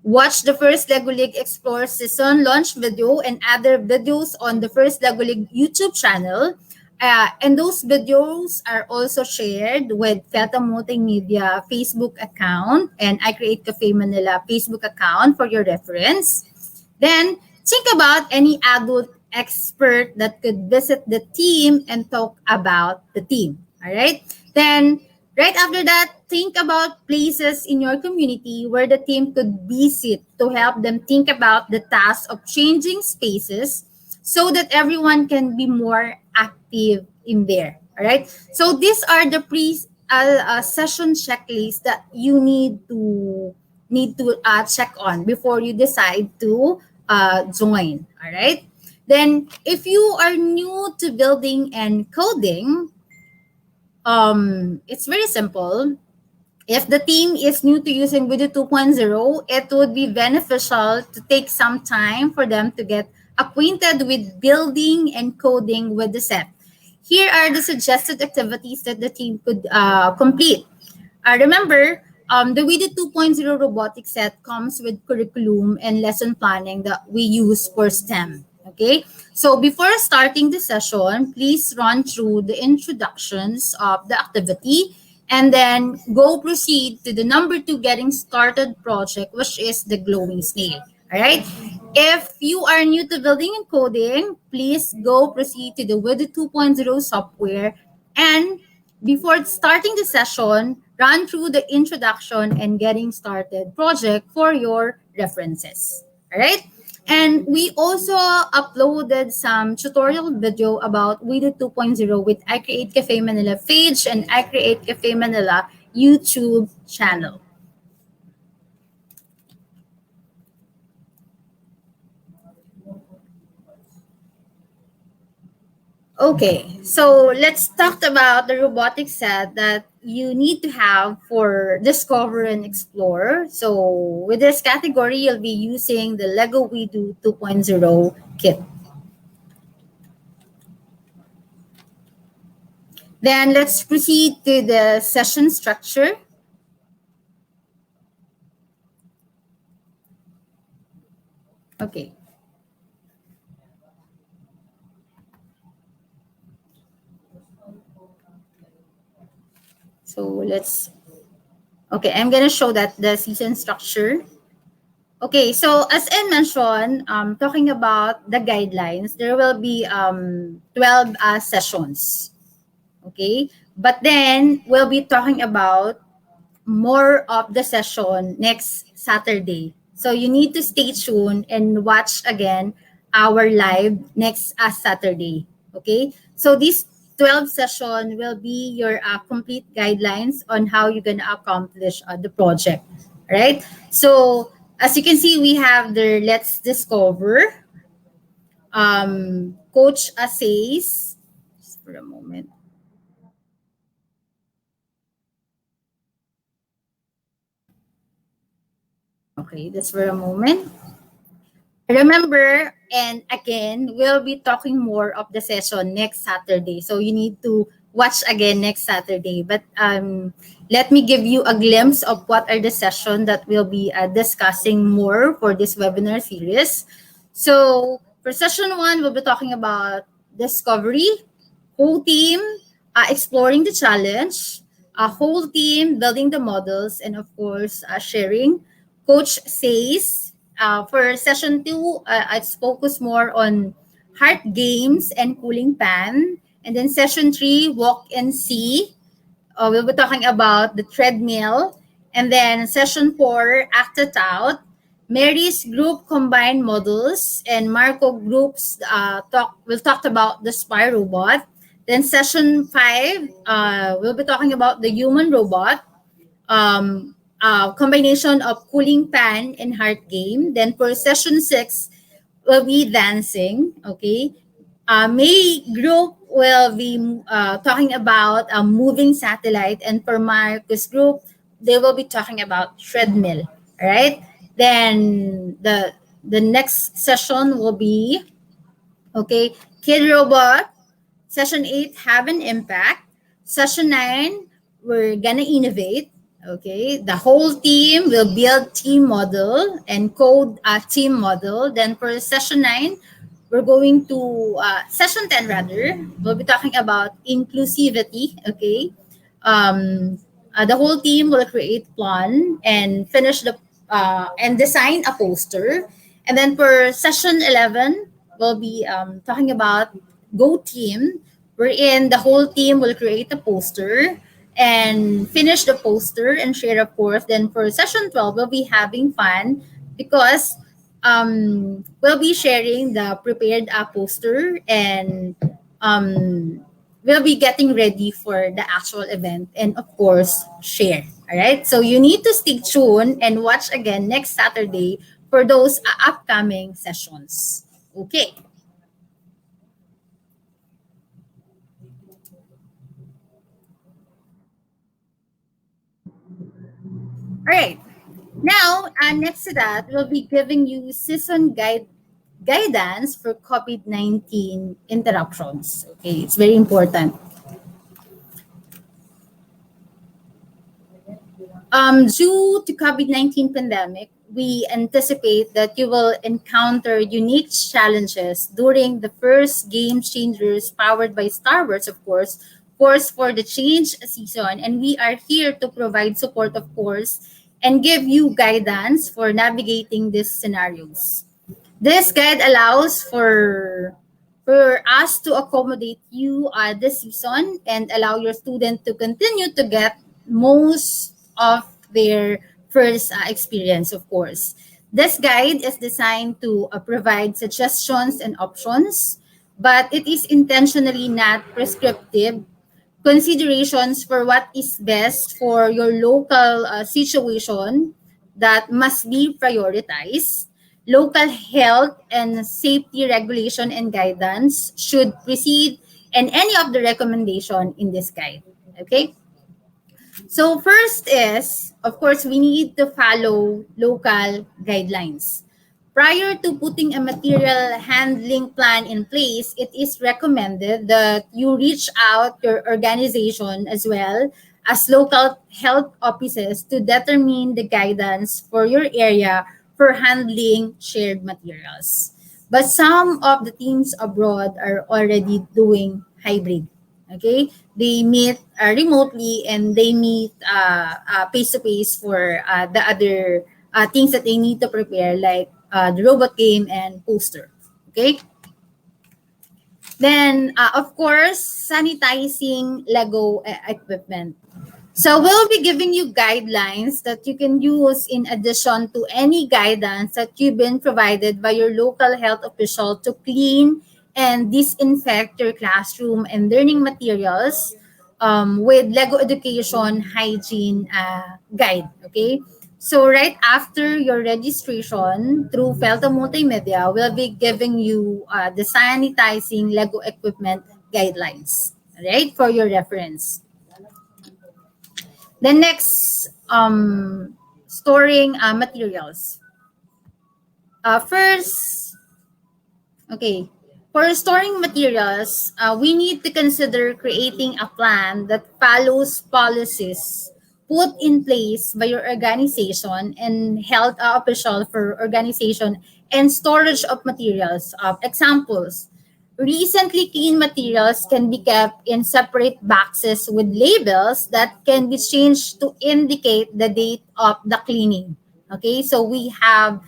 Watch the first Lego League Explore season launch video and other videos on the first Lego League YouTube channel. And those videos are also shared with Feta Multimedia Facebook account and I Create Cafe Manila Facebook account for your reference. Then think about any adult expert that could visit the team and talk about the team. All right. Then right after that, think about places in your community where the team could visit to help them think about the task of changing spaces so that everyone can be more active in there. All right. So these are the session checklists that you need to check on before you decide to join. All right. Then, if you are new to building and coding, it's very simple. If the team is new to using Video 2.0, it would be beneficial to take some time for them to get acquainted with building and coding with the set. Here are the suggested activities that the team could complete. Remember, the Video 2.0 robotics set comes with curriculum and lesson planning that we use for STEM. Okay, so before starting the session, please run through the introductions of the activity and then go proceed to the number 2 getting started project, which is the glowing snail. All right. If you are new to building and coding, please go proceed to the Widow 2.0 software. And before starting the session, run through the introduction and getting started project for your references. All right. And we also uploaded some tutorial video about Widow 2.0 with I Create Cafe Manila page and I Create Cafe Manila YouTube channel. Okay, so let's talk about the robotic set that you need to have for Discover and Explore. So with this category, you'll be using the Lego We Do 2.0 kit. Then let's proceed to the session structure. Okay. So let's, okay, I'm gonna show that the season structure. Okay, so as I mentioned, talking about the guidelines, there will be 12 sessions. Okay, but then we'll be talking about more of the session next Saturday. So you need to stay tuned and watch again our live next Saturday. Okay? So this 12 session will be your complete guidelines on how you're going to accomplish the project. Right? So as you can see, we have the Let's Discover, Coach Essays. Just for a moment. Okay, just for a moment. Remember, and again, we'll be talking more of the session next Saturday. So you need to watch again next Saturday. But let me give you a glimpse of what are the sessions that we'll be discussing more for this webinar series. So for session one, we'll be talking about discovery, whole team, exploring the challenge, a whole team building the models, and of course, sharing. Coach says for session two, it's focused more on heart games and cooling pan. And then session three, walk and see. We'll be talking about the treadmill. And then session four, act it out. Mary's group combined models and Marco groups will talk about the spy robot. Then session five, we'll be talking about the human robot, combination of cooling pan and heart game. Then for session six, will be dancing. Okay. May group will be talking about a moving satellite, and for Marcus group, they will be talking about treadmill. Right. Then the next session will be okay, kid robot. Session 8, have an impact. Session 9, we're gonna innovate. Okay, the whole team will build team model and code a team model. Then for session 9, we're going to session 10 rather. We'll be talking about inclusivity. Okay, the whole team will create plan and finish the and design a poster. And then for session 11, we'll be talking about Go Team, wherein the whole team will create a poster and finish the poster and share, of course. Then for session 12, we'll be having fun because we'll be sharing the prepared poster and we'll be getting ready for the actual event and, of course, share. All right. So you need to stay tuned and watch again next Saturday for those upcoming sessions. Okay. All right. Now, next to that, we'll be giving you season guidance for COVID-19 interruptions. Okay, it's very important. Due to COVID-19 pandemic, we anticipate that you will encounter unique challenges during the first Game Changers powered by Star Wars, of course, for the change season. And we are here to provide support, of course, and give you guidance for navigating these scenarios. This guide allows for us to accommodate you this season and allow your student to continue to get most of their first experience, of course. This guide is designed to provide suggestions and options, but it is intentionally not prescriptive considerations for what is best for your local situation that must be prioritized. Local health and safety regulation and guidance should precede and any of the recommendation in this guide. Okay? So first is, of course, we need to follow local guidelines. Prior to putting a material handling plan in place, it is recommended that you reach out your organization as well as local health offices to determine the guidance for your area for handling shared materials. But some of the teams abroad are already doing hybrid. Okay, they meet remotely and they meet face to face for the other things that they need to prepare, like the robot game and poster. Okay. Then, of course, sanitizing Lego equipment. So we'll be giving you guidelines that you can use in addition to any guidance that you've been provided by your local health official to clean and disinfect your classroom and learning materials with Lego Education Hygiene Guide. Okay. So right after your registration through Felta Multimedia, we'll be giving you the sanitizing Lego equipment guidelines, right, for your reference. The next, storing materials. First, okay, for storing materials, we need to consider creating a plan that follows policies put in place by your organization and health official for organization and storage of materials. Examples, recently cleaned materials can be kept in separate boxes with labels that can be changed to indicate the date of the cleaning. Okay, so we have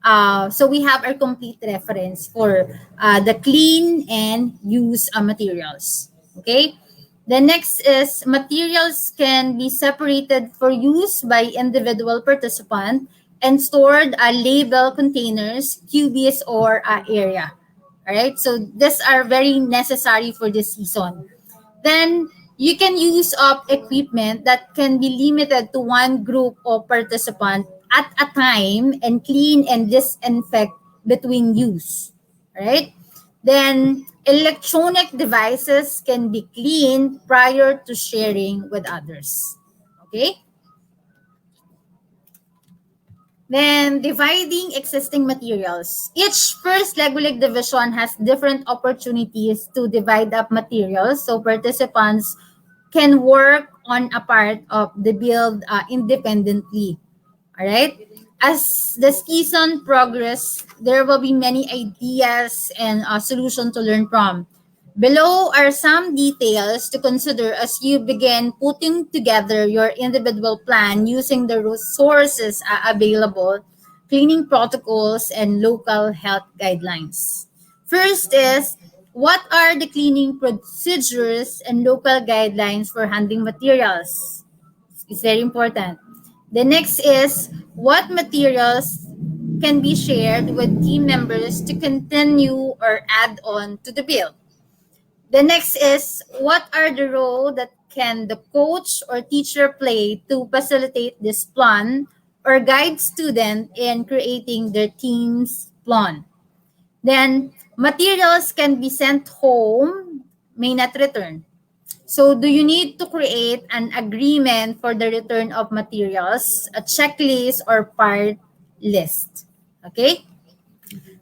our complete reference for the clean and use materials. Okay. The next is materials can be separated for use by individual participant and stored label containers, QBs, or area. All right. So these are very necessary for this season. Then you can use up equipment that can be limited to one group of participants at a time and clean and disinfect between use. Right? Then electronic devices can be cleaned prior to sharing with others. Okay? Then dividing existing materials. Each first Lego League division has different opportunities to divide up materials, so participants can work on a part of the build independently. All right. As the season progress, there will be many ideas and solutions to learn from. Below are some details to consider as you begin putting together your individual plan using the resources available, cleaning protocols, and local health guidelines. First is, what are the cleaning procedures and local guidelines for handling materials? It's very important. The next is, what materials can be shared with team members to continue or add on to the build? The next is, what are the role that can the coach or teacher play to facilitate this plan or guide student in creating their team's plan? Then materials can be sent home, may not return. So do you need to create an agreement for the return of materials, a checklist or part list? Okay?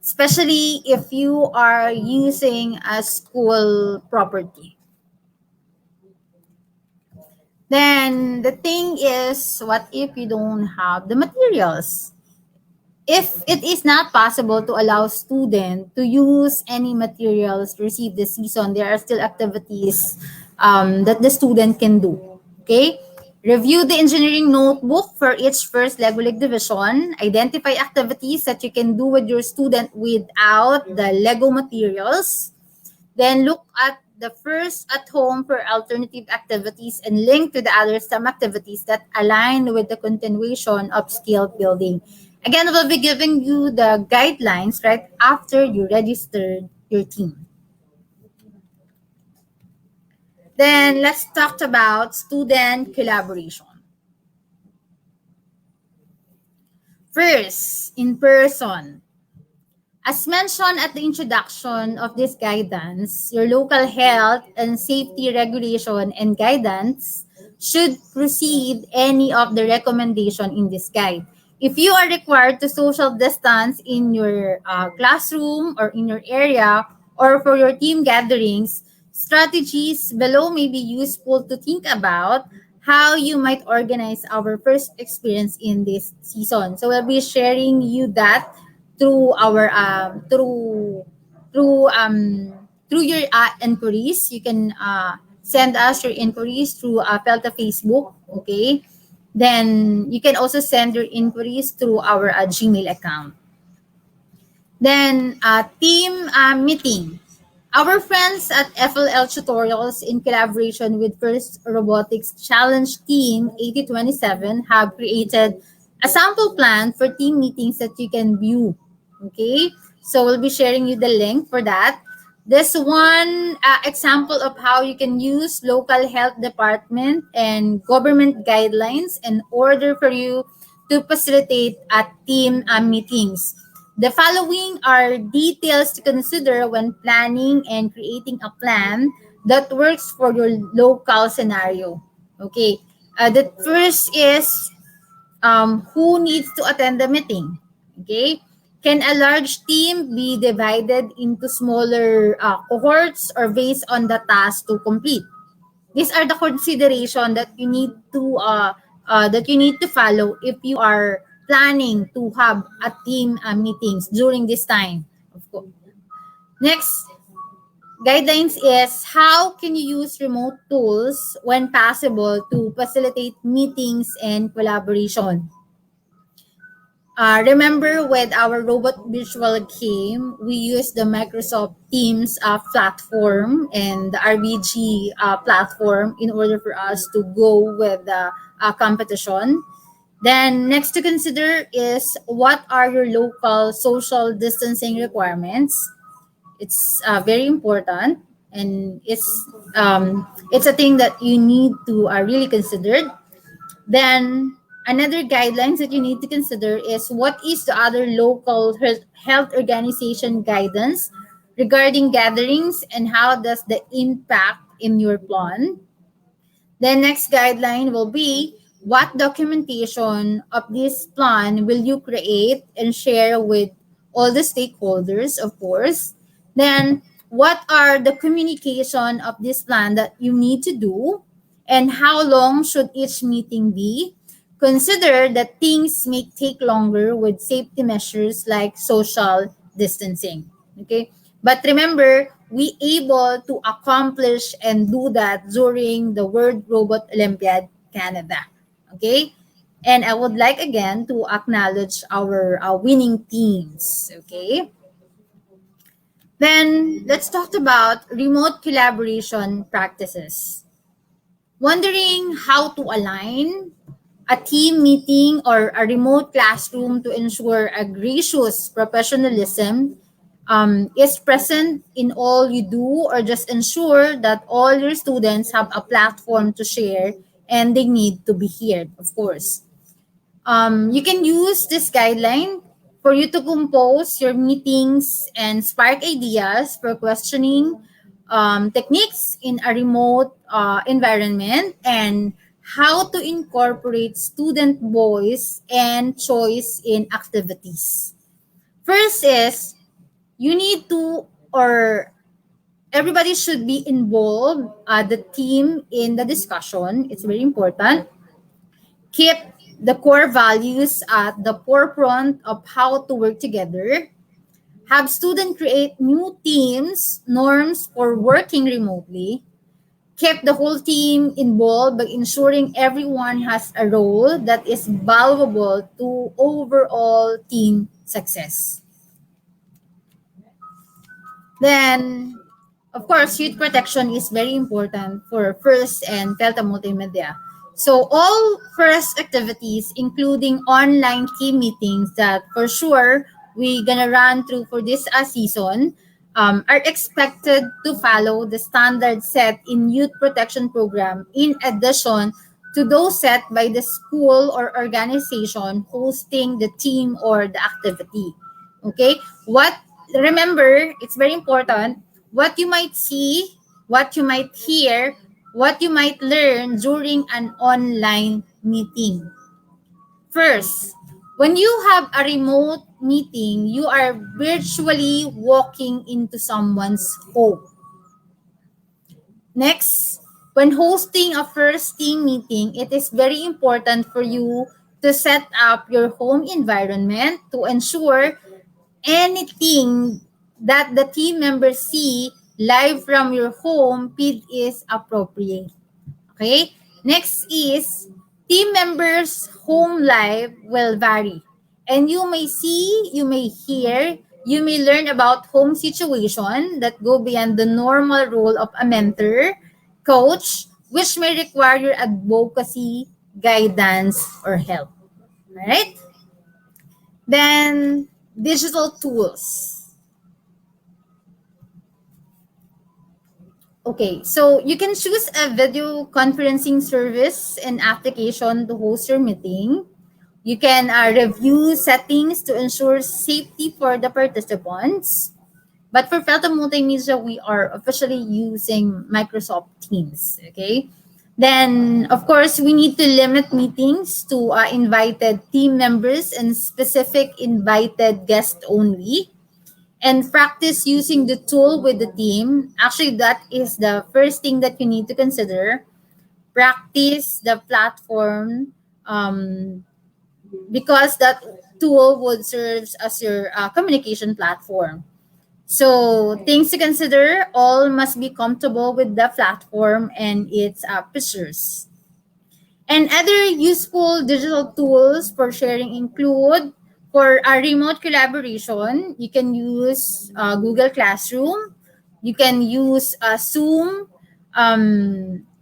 Especially if you are using a school property. Then the thing is, what if you don't have the materials? If it is not possible to allow students to use any materials received this season, there are still activities that the student can do. Okay? Review the engineering notebook for each first Lego League division. Identify activities that you can do with your student without the Lego materials. Then look at the first at home for alternative activities and link to the other STEM activities that align with the continuation of skill building. Again, we'll be giving you the guidelines right after you registered your team. Then let's talk about student collaboration. First, in person. As mentioned at the introduction of this guidance, your local health and safety regulation and guidance should precede any of the recommendation in this guide. If you are required to social distance in your classroom or in your area or for your team gatherings, strategies below may be useful to think about how you might organize our first experience in this season. So we'll be sharing you that through our through through your inquiries. You can send us your inquiries through Felta Facebook. Okay, then you can also send your inquiries through our Gmail account. Then team meeting. Our friends at FLL Tutorials, in collaboration with First Robotics Challenge Team 8027, have created a sample plan for team meetings that you can view. Okay, so we'll be sharing you the link for that. This one example of how you can use local health department and government guidelines in order for you to facilitate team meetings. The following are details to consider when planning and creating a plan that works for your local scenario. Okay. The first is who needs to attend the meeting. Okay. Can a large team be divided into smaller cohorts or based on the task to complete? These are the consideration that you need to follow if you are planning to have a team meetings during this time. Of course. Next guidelines is how can you use remote tools when possible to facilitate meetings and collaboration. Remember with our robot visual game, we use the Microsoft Teams platform and the RBG platform in order for us to go with the competition. Then next to consider is what are your local social distancing requirements. It's very important, and it's a thing that you need to really consider. Then another guidelines that you need to consider is what is the other local health organization guidance regarding gatherings and how does the impact in your plan. The next guideline will be what documentation of this plan will you create and share with all the stakeholders, of course. Then what are the communication of this plan that you need to do and how long should each meeting be? Consider that things may take longer with safety measures like social distancing. Okay? But remember, we able to accomplish and do that during the World Robot Olympiad Canada. Okay? And I would like again to acknowledge our winning teams. Okay? Then let's talk about remote collaboration practices. Wondering how to align a team meeting or a remote classroom to ensure a gracious professionalism is present in all you do, or just ensure that all your students have a platform to share and they need to be heard, of course. You can use this guideline for you to compose your meetings and spark ideas for questioning techniques in a remote environment and how to incorporate student voice and choice in activities. First is you need to, or everybody should be involved, the team in the discussion. It's very important. Keep the core values at the forefront of how to work together. Have students create new teams, norms for working remotely. Keep the whole team involved by ensuring everyone has a role that is valuable to overall team success. Then, of course, youth protection is very important for FIRST and Delta Multimedia. So all FIRST activities, including online team meetings that for sure we're gonna run through for this season, are expected to follow the standard set in youth protection program in addition to those set by the school or organization hosting the team or the activity. Okay, what remember, it's very important what you might see, what you might hear, what you might learn during an online meeting. First, when you have a remote meeting, you are virtually walking into someone's home. Next, when hosting a first team meeting, it is very important for you to set up your home environment to ensure anything that the team members see live from your home feed is appropriate. Okay? Next is team members' home life will vary. And you may see, you may hear, you may learn about home situation that go beyond the normal role of a mentor, coach, which may require your advocacy, guidance, or help. Alright? Then digital tools. Okay, so you can choose a video conferencing service and application to host your meeting. You can review settings to ensure safety for the participants. But for Felta Multimedia, we are officially using Microsoft Teams. Okay. Then, of course, we need to limit meetings to invited team members and specific invited guests only, and practice using the tool with the team. Actually, that is the first thing that you need to consider. Practice the platform, because that tool would serve as your communication platform. So things to consider, all must be comfortable with the platform and its features. And other useful digital tools for sharing include, for a remote collaboration, you can use Google Classroom, you can use Zoom,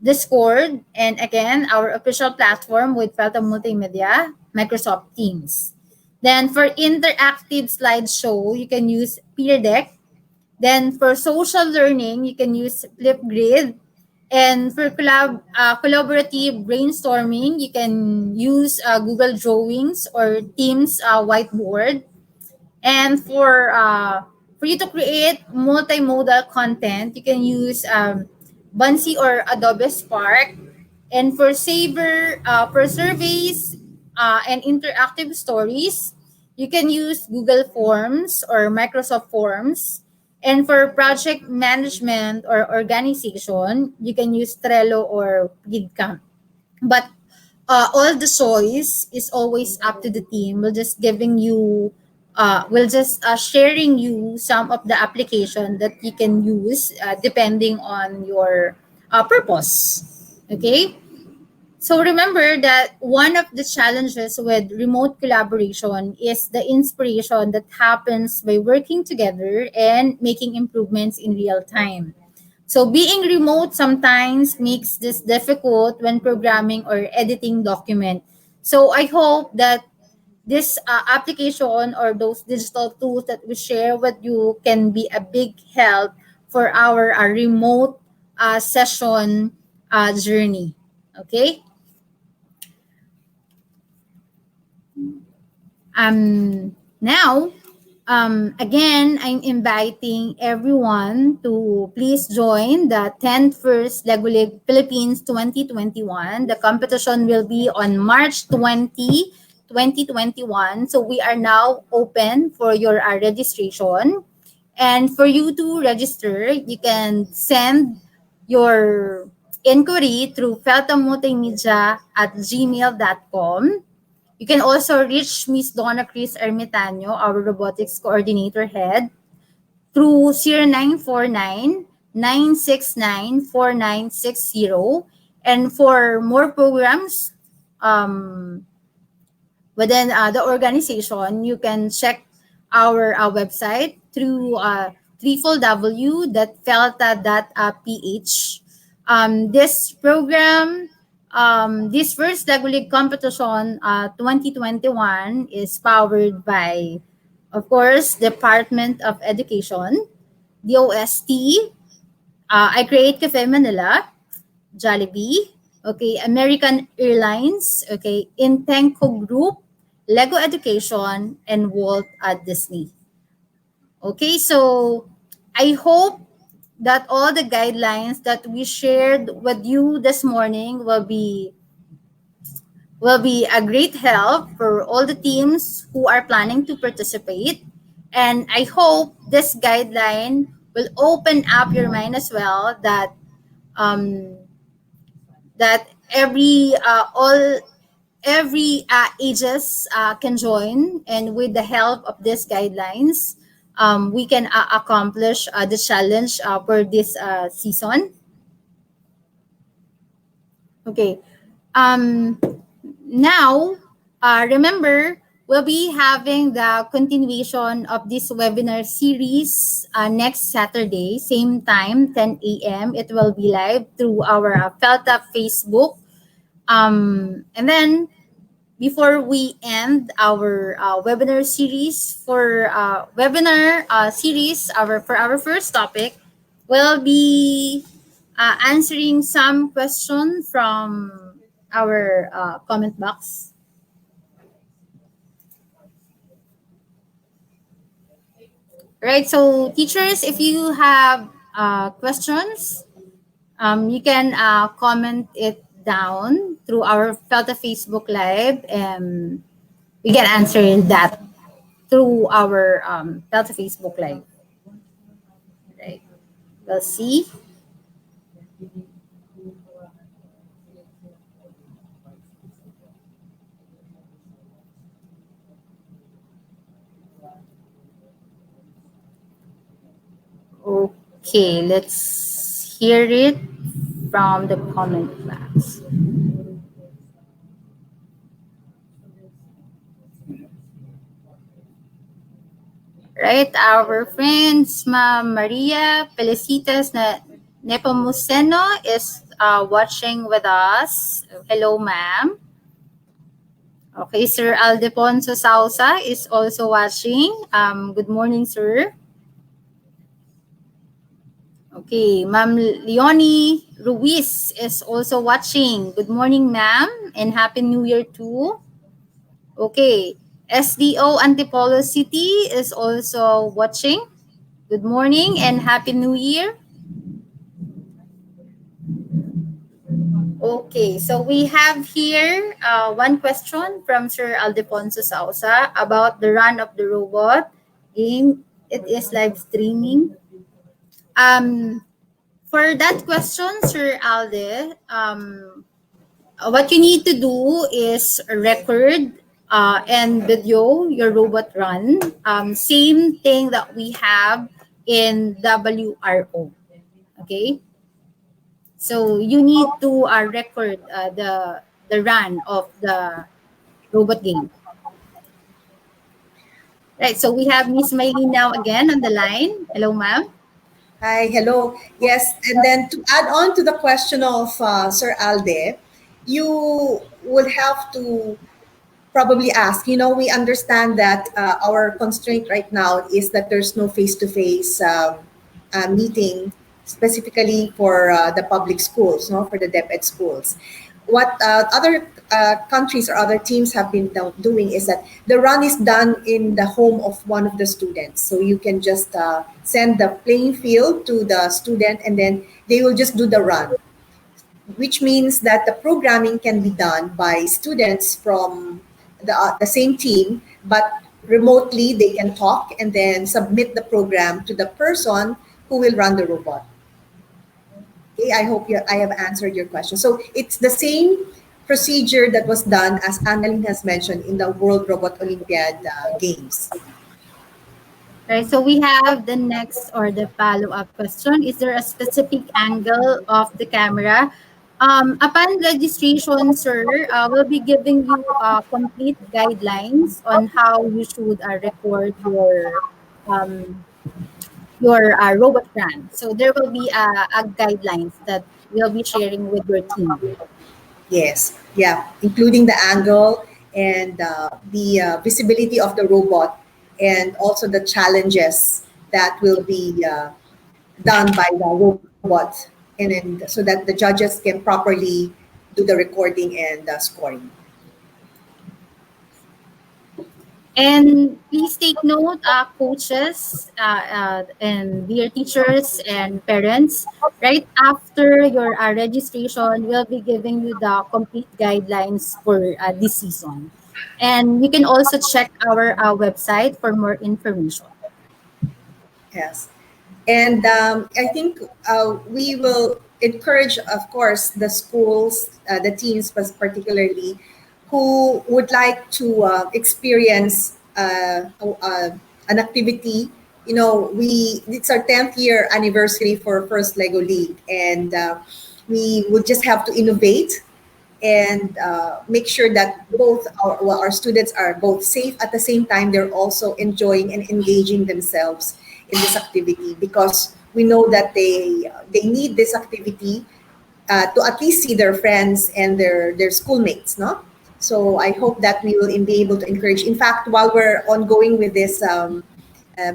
Discord, and again, our official platform with Felta Multimedia, Microsoft Teams. Then for interactive slideshow, you can use Peer Deck. Then for social learning, you can use Flipgrid. And for collaborative brainstorming, you can use Google Drawings or Teams whiteboard. And for you to create multimodal content, you can use Bunsy or Adobe Spark. And for surveys and interactive stories, you can use Google Forms or Microsoft Forms. And for project management or organization, you can use Trello or Gitcamp. But all the choice is always up to the team. We'll just sharing you some of the application that you can use depending on your purpose. Okay. So remember that one of the challenges with remote collaboration is the inspiration that happens by working together and making improvements in real time. So being remote sometimes makes this difficult when programming or editing document. So I hope that this application or those digital tools that we share with you can be a big help for our remote session journey. Okay. Now, again, I'm inviting everyone to please join the 10th First Lego League Philippines 2021. The competition will be on March 20, 2021. So we are now open for your registration. And for you to register, you can send your inquiry through feltamultimedia@gmail.com. You can also reach Miss Donna Chris Ermitaño, our robotics coordinator head, through 0949-969-4960. And for more programs within the organization, you can check our website through www.felta.ph. This program, this first Lego League competition 2021 is powered by, of course, Department of Education, DOST, I Create Cafe Manila, Jollibee, okay, American Airlines, okay, Intenco Group, Lego Education, and Walt Disney. Okay, so I hope that all the guidelines that we shared with you this morning will be a great help for all the teams who are planning to participate. And I hope this guideline will open up your mind as well um, that every ages can join, and with the help of these guidelines, we can accomplish the challenge for this season. Okay. Um, Now, remember, we'll be having the continuation of this webinar series next Saturday, same time, 10 a.m. It will be live through our Felta Facebook. And then, before we end our webinar series for our first topic, we'll be answering some question from our comment box. Right. So, teachers, if you have questions, you can comment it down through our Felta Facebook Live, and we can answer that through our Delta Facebook Live. Right. We'll see. Okay, let's hear it from the comment box. Right, our friends, Ma'am Maria Felicitas Nepomuceno is watching with us. Hello, ma'am. Okay, Sir Aldefonso Sausa is also watching. Good morning, sir. Okay, Ma'am Leonie Ruiz is also watching. Good morning, ma'am, and Happy New Year too. Okay, SDO Antipolo City is also watching. Good morning and Happy New Year. Okay, so we have here one question from Sir Aldefonso Sausa about the Run of the Robot game. It is live streaming. For that question, Sir Alde, what you need to do is record and video your robot run. Same thing that we have in WRO. Okay, so you need to record the run of the robot game. Right. So we have Miss Maylene now again on the line. Hello, ma'am. Hi, hello. Yes, and then to add on to the question of Sir Alde, you would have to probably ask, we understand that our constraint right now is that there's no face-to-face meeting specifically for the public schools, no, for the DepEd schools. What other countries or other teams have been doing is that the run is done in the home of one of the students. So you can just send the playing field to the student and then they will just do the run, which means that the programming can be done by students from the same team, but remotely they can talk and then submit the program to the person who will run the robot. Okay, I hope I have answered your question. So it's the same procedure that was done, as Annalyn has mentioned, in the World Robot Olympiad Games. Right. So we have the next or the follow-up question. Is there a specific angle of the camera? Upon registration, sir, we'll be giving you complete guidelines on how you should record um, your robot brand. So there will be a guidelines that we'll be sharing with your team. Yes, yeah, including the angle and the visibility of the robot, and also the challenges that will be done by the robot, and then so that the judges can properly do the recording and scoring. And please take note, coaches and dear teachers and parents, right after your registration, we'll be giving you the complete guidelines for this season. And you can also check our website for more information. Yes. And I think we will encourage, of course, the schools, the teams particularly, who would like to experience an activity. You know, it's our 10th year anniversary for First Lego League, and we would just have to innovate and make sure that both our students are both safe at the same time they're also enjoying and engaging themselves in this activity, because we know that they need this activity to at least see their friends and their schoolmates, no? So I hope that we will be able to encourage. In fact, while we're ongoing with this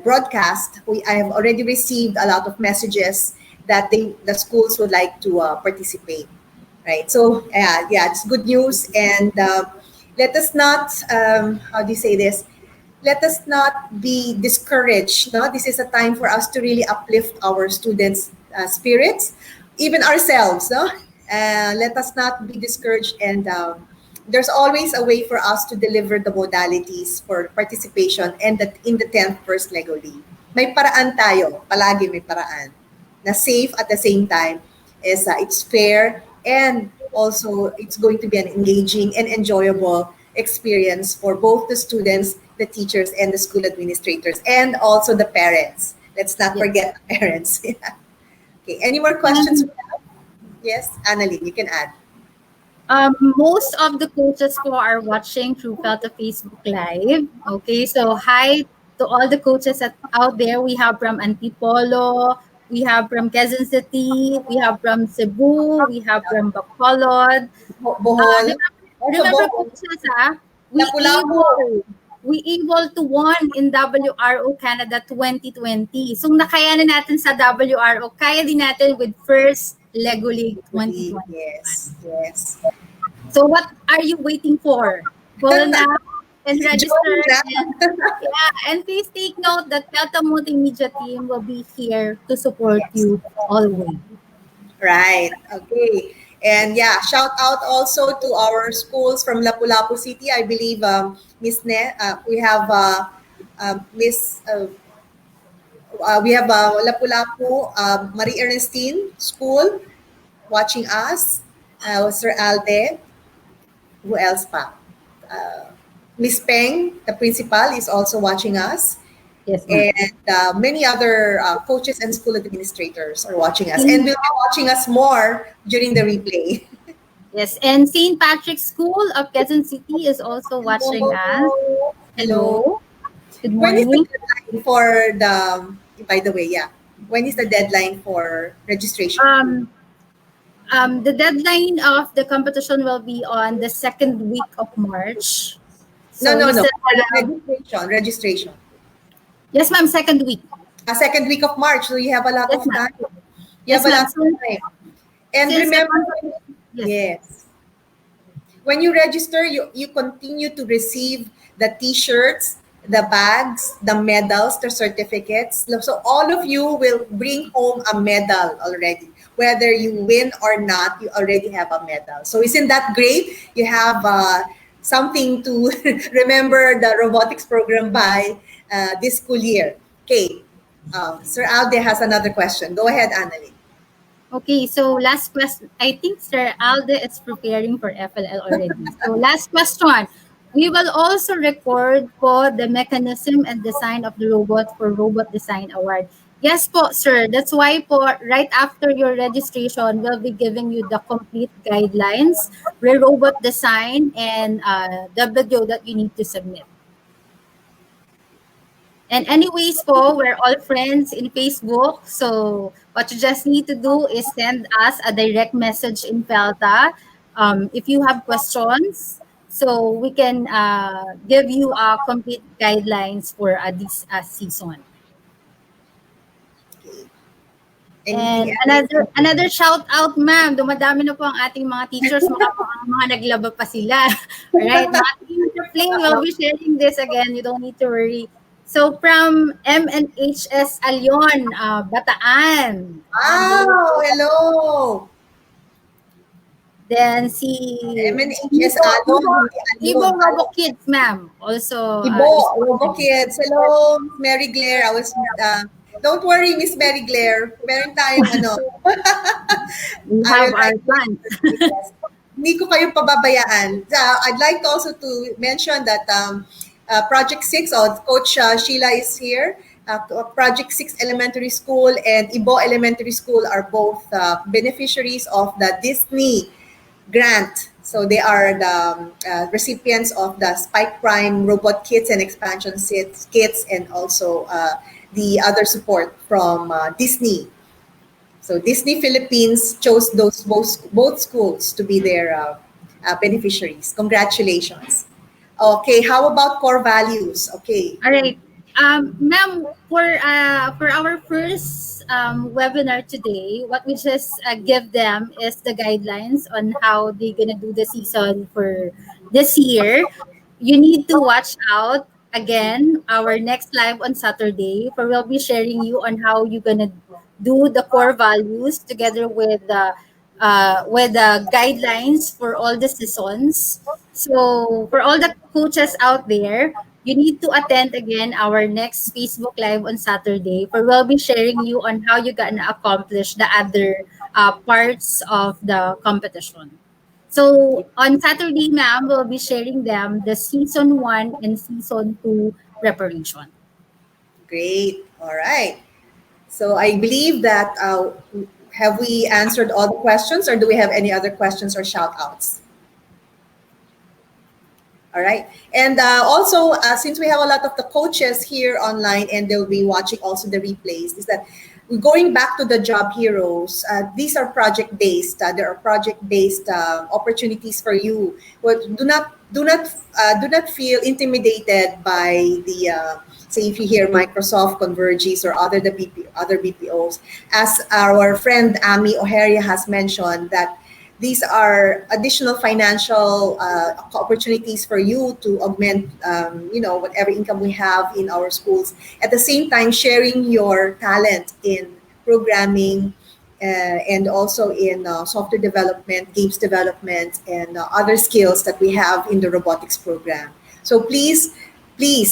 broadcast, I have already received a lot of messages that the schools would like to participate, right? So yeah, it's good news, and let us not how do you say this? Let us not be discouraged. No, this is a time for us to really uplift our students' spirits, even ourselves. No, let us not be discouraged, and there's always a way for us to deliver the modalities for participation and that in the 10th First Lego League. May paraan tayo, palagi may paraan na safe at the same time is it's fair, and also it's going to be an engaging and enjoyable experience for both the students, the teachers, and the school administrators, and also the parents. Let's not Yes. forget the parents. Okay, any more questions? Yes, Annalyn, you can add. Most of the coaches who are watching through Pelta Facebook Live. Okay, so hi to all the coaches out there. We have from Antipolo, we have from Quezon City, we have from Cebu, we have from Bacolod. Bohol. Also Remember Bohol. coaches, we Lapu-Lapu. able to won in WRO Canada 2020. So nakayanan natin sa WRO, kaya din natin with First Lego League 2020. Yes, yes. So what are you waiting for? Call now and register. Join na. And please take note that Delta Multimedia team will be here to support Yes. you always. Right. Okay. And yeah, shout out also to our schools from Lapu-Lapu City. I believe we have Miss we have Lapu-Lapu Marie Ernestine School watching us. Sir Alde. Who else pa? Miss Peng, the principal, is also watching us. Yes, ma'am. And many other coaches and school administrators are watching us, and will be watching us more during the replay. Yes, and St. Patrick's School of Quezon City is also watching us. Hello. Hello. Good When is the morning. deadline for the? By the way, yeah. When is the deadline for registration? The deadline of the competition will be on the second week of March. No, So no, we no. still have, Registration. Registration. yes, ma'am, second week. A second week of March, so you have a lot Yes, of ma'am. time. You Yes, have a ma'am. lot of time. And Since the remember, competition, yes. yes. When you register, you continue to receive the t-shirts, the bags, the medals, the certificates. So all of you will bring home a medal already. Whether you win or not, you already have a medal. So isn't that great? You have something to remember the robotics program by this school year. Okay, Sir Alde has another question. Go ahead, Annalyn. Okay, so last question. I think Sir Alde is preparing for FLL already. So last question. We will also record po the mechanism and design of the robot for Robot Design Award. Yes po, sir. That's why po, right after your registration, we'll be giving you the complete guidelines, the robot design, and the video that you need to submit. And anyways po, we're all friends in Facebook. So what you just need to do is send us a direct message in Pelta if you have questions. So we can give you complete guidelines for this season. Anything And else? another shout out, ma'am. Dumadami na po ang ating mga teachers. Maka po ang mga naglaba pa sila. Alright, mga teacher Flame will be sharing this again. You don't need to worry. So from MNHS Alyon, Bataan. Wow, hello. Then si MNHS Alon, hindi Ibo Alon. Robo Kids, ma'am. Also Ibo, is Robo Kids. Hello, Miss Mary Claire. Don't worry, Miss Mary Claire. Meron tayong ano. we I have will our like plans. yes. Hindi ko kayo pababayaan. I'd like also to mention that Project 6, Coach Sheila is here. Project 6 Elementary School and Ibo Elementary School are both beneficiaries of the Disney grant. So they are the recipients of the Spike Prime Robot Kits and Expansion Kits, and also the other support from Disney. So Disney Philippines chose those both schools to be their beneficiaries. Congratulations. Okay, how about core values? Okay. All right. Ma'am, for our first webinar today, what we just give them is the guidelines on how they're gonna do the season for this year. You need to watch out again our next live on Saturday, for we'll be sharing you on how you're gonna do the core values together with the guidelines for all the seasons. So for all the coaches out there, you need to attend again our next Facebook Live on Saturday, for we'll be sharing you on how you're gonna accomplish the other parts of the competition. So on Saturday, ma'am, we'll be sharing them the season 1 and season 2 preparation. Great. All right. So I believe that have we answered all the questions, or do we have any other questions or shout outs? All right. And also, since we have a lot of the coaches here online and they'll be watching also the replays, is that going back to the job heroes, these are project based. There are project based opportunities for you. But do not feel intimidated by the say if you hear Microsoft, Convergys, or other BPOs. As our friend Amy O'Hara has mentioned, that these are additional financial opportunities for you to augment, whatever income we have in our schools. At the same time, sharing your talent in programming and also in software development, games development, and other skills that we have in the robotics program. So please,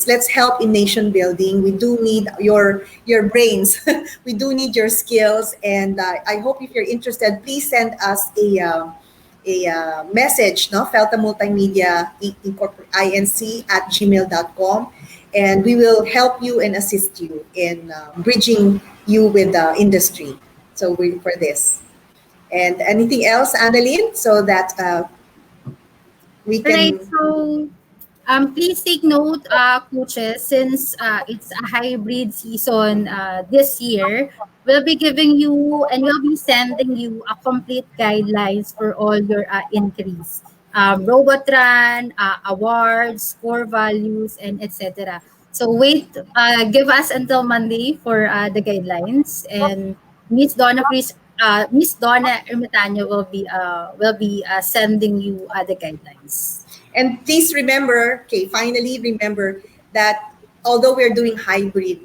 let's help in nation building. We do need your brains. We do need your skills, and I hope if you're interested, please send us a message, no, Felta Multimedia Inc. at gmail.com, and we will help you and assist you in bridging you with the industry. So for this. And anything else, Annalyn, so that we All right. can. So please take note, coaches, since it's a hybrid season this year, we'll be giving you and we'll be sending you a complete guidelines for all your increase. Robotron, awards, core values, and etc. So give us until Monday for the guidelines, and Miss Donna Miss Donna Ermitaño will be sending you the guidelines. And please remember, okay, finally remember that although we're doing hybrid,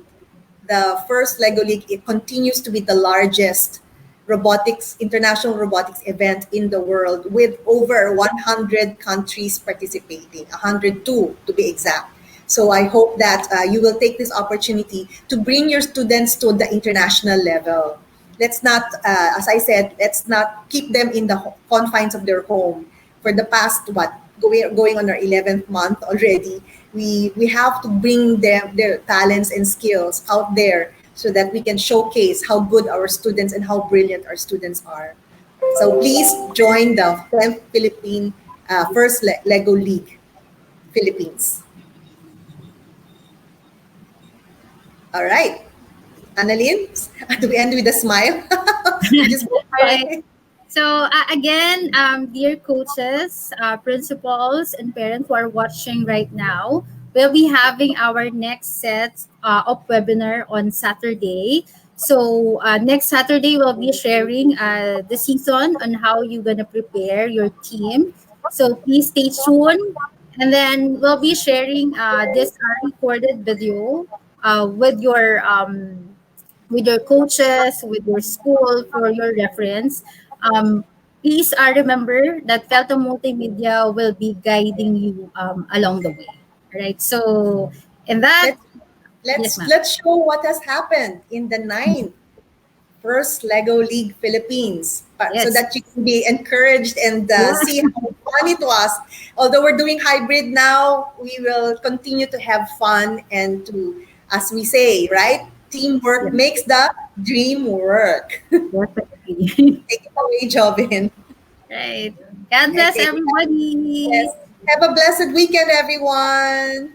the first Lego League, it continues to be the largest international robotics event in the world, with over 100 countries participating, 102 to be exact. So I hope that you will take this opportunity to bring your students to the international level. Let's not, as I said, let's not keep them in the confines of their home. For the past, going on our 11th month already, we have to bring their talents and skills out there so that we can showcase how good our students and how brilliant our students are. So please join the Philippine First Lego League Philippines. All right. Annalyn, do we end with a smile? We just All right. So again, dear coaches, principals, and parents who are watching right now, we'll be having our next set of webinar on Saturday. So next Saturday, we'll be sharing the season on how you're gonna prepare your team. So please stay tuned And then we'll be sharing this recorded video with your coaches, with your school for your reference. Please remember that Felto Multimedia will be guiding you along the way. All right. So, in that, Let's yes, let's ma'am. let's show what has happened in the ninth first Lego League Philippines, so Yes. that you can be encouraged and see Yeah. how fun it was. Although we're doing hybrid now, we will continue to have fun and to, as we say, right? Teamwork Yes. makes the dream work. Definitely. Take it away, Jovin. Right. God bless Okay. everybody. Yes. Have a blessed weekend, everyone.